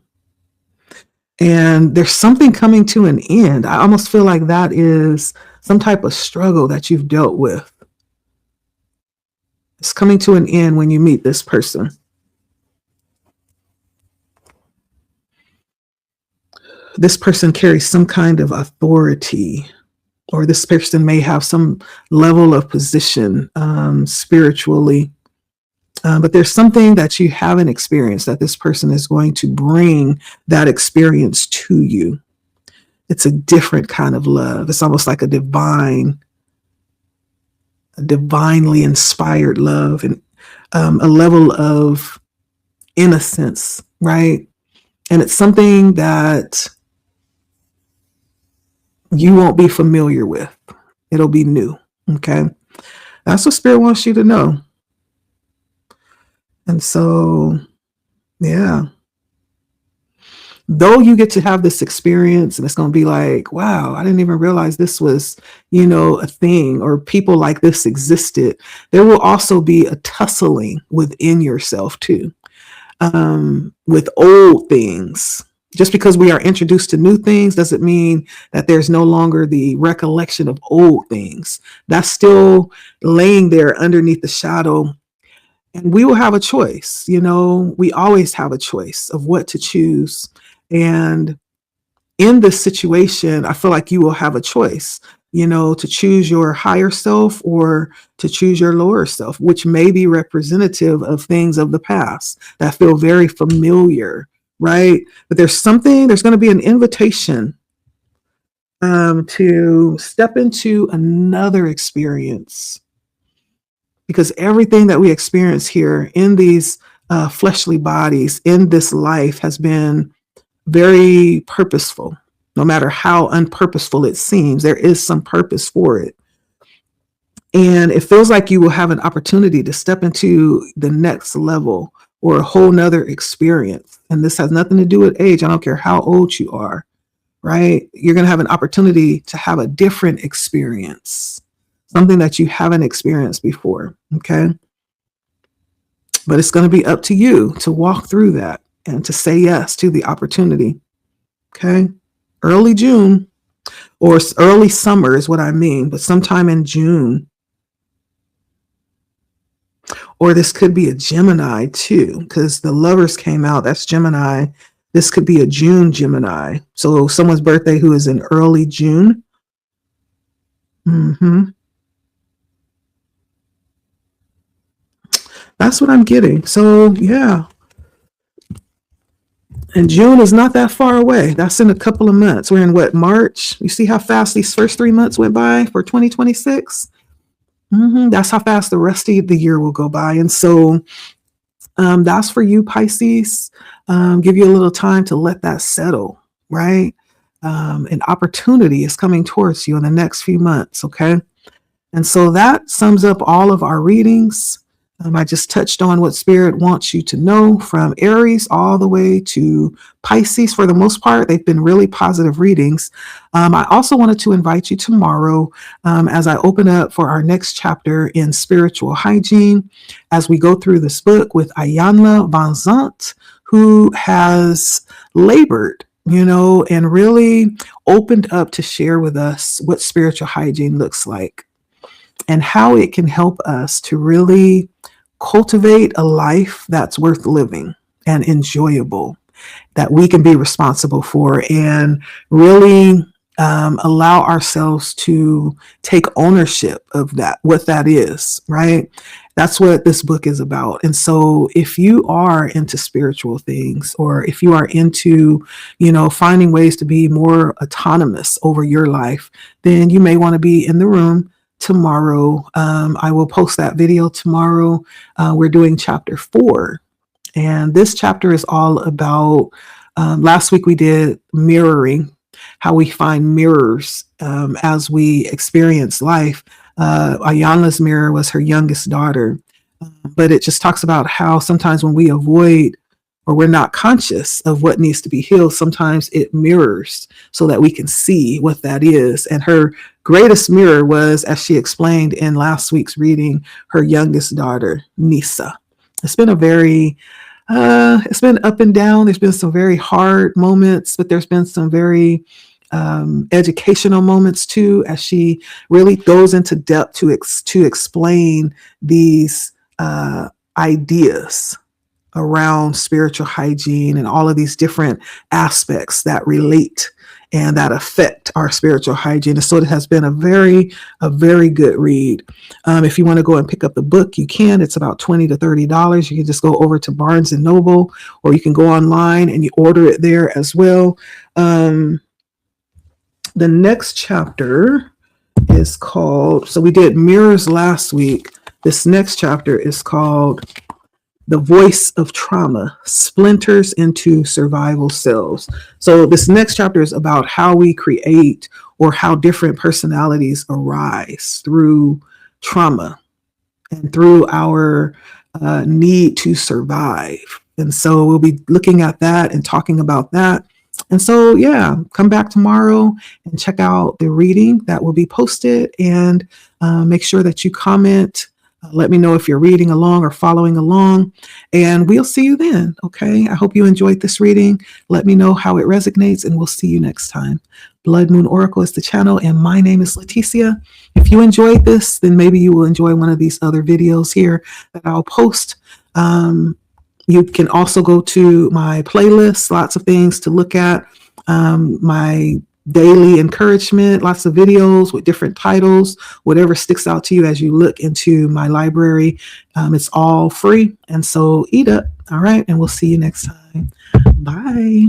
And there's something coming to an end. I almost feel like that is some type of struggle that you've dealt with. It's coming to an end when you meet this person. This person carries some kind of authority, or this person may have some level of position spiritually. But there's something that you haven't experienced that this person is going to bring that experience to you. It's a different kind of love. It's almost like a divinely inspired love, and a level of innocence, right? And it's something that you won't be familiar with. It'll be new. Okay. That's what Spirit wants you to know. And so, yeah. Though you get to have this experience and it's going to be like, wow, I didn't even realize this was, a thing, or people like this existed. There will also be a tussling within yourself too, with old things. Just because we are introduced to new things doesn't mean that there's no longer the recollection of old things. That's still laying there underneath the shadow. And we will have a choice. We always have a choice of what to choose. And in this situation, I feel like you will have a choice, to choose your higher self or to choose your lower self, which may be representative of things of the past that feel very familiar, right? But there's going to be an invitation to step into another experience, because everything that we experience here in these fleshly bodies in this life has been very purposeful. No matter how unpurposeful it seems, there is some purpose for it. And it feels like you will have an opportunity to step into the next level or a whole nother experience. And this has nothing to do with age. I don't care how old you are, right? You're going to have an opportunity to have a different experience, something that you haven't experienced before. Okay. But it's going to be up to you to walk through that and to say yes to the opportunity. Okay. Early June or early summer is what I mean, but sometime in June. Or this could be a Gemini too, because the Lovers came out. That's Gemini. This could be a June Gemini. So someone's birthday who is in early June. That's what I'm getting. So yeah. And June is not that far away. That's in a couple of months. We're in what, March? You see how fast these first 3 months went by for 2026? That's how fast the rest of the year will go by. And so that's for you, Pisces. Give you a little time to let that settle, right? An opportunity is coming towards you in the next few months, okay? And so that sums up all of our readings. I just touched on what Spirit wants you to know from Aries all the way to Pisces. For the most part, they've been really positive readings. I also wanted to invite you tomorrow as I open up for our next chapter in spiritual hygiene, as we go through this book with Ayanna Van Zant, who has labored, and really opened up to share with us what spiritual hygiene looks like and how it can help us to really cultivate a life that's worth living and enjoyable, that we can be responsible for, and really allow ourselves to take ownership of that, what that is, right? That's what this book is about. And so if you are into spiritual things, or if you are into, finding ways to be more autonomous over your life, then you may want to be in the room tomorrow. I will post that video tomorrow. We're doing chapter 4. And this chapter is all about, last week we did mirroring, how we find mirrors as we experience life. Ayanna's mirror was her youngest daughter. But it just talks about how sometimes when we avoid or we're not conscious of what needs to be healed, sometimes it mirrors so that we can see what that is. And her greatest mirror was, as she explained in last week's reading, her youngest daughter, Nisa. It's been a very it's been up and down. There's been some very hard moments, but there's been some very educational moments too, as she really goes into depth to explain these ideas around spiritual hygiene and all of these different aspects that relate and that affect our spiritual hygiene. And so it has been a very good read. If you want to go and pick up the book, you can. It's about $20 to $30. You can just go over to Barnes and Noble, or you can go online and you order it there as well. The next chapter is called, so we did mirrors last week. This next chapter is called The Voice of Trauma, Splinters into Survival Cells. So this next chapter is about how we create, or how different personalities arise through trauma and through our need to survive. And so we'll be looking at that and talking about that. And so, yeah, come back tomorrow and check out the reading that will be posted, and make sure that you comment. Let me know if you're reading along or following along, and we'll see you then. Okay. I hope you enjoyed this reading. Let me know how it resonates, and we'll see you next time. Blood Moon Oracle is the channel, and my name is Leticia. If you enjoyed this, then maybe you will enjoy one of these other videos here that I'll post. You can also go to my playlist, lots of things to look at. My daily encouragement, lots of videos with different titles, whatever sticks out to you as you look into my library. It's all free. And so eat up. All right. And we'll see you next time. Bye.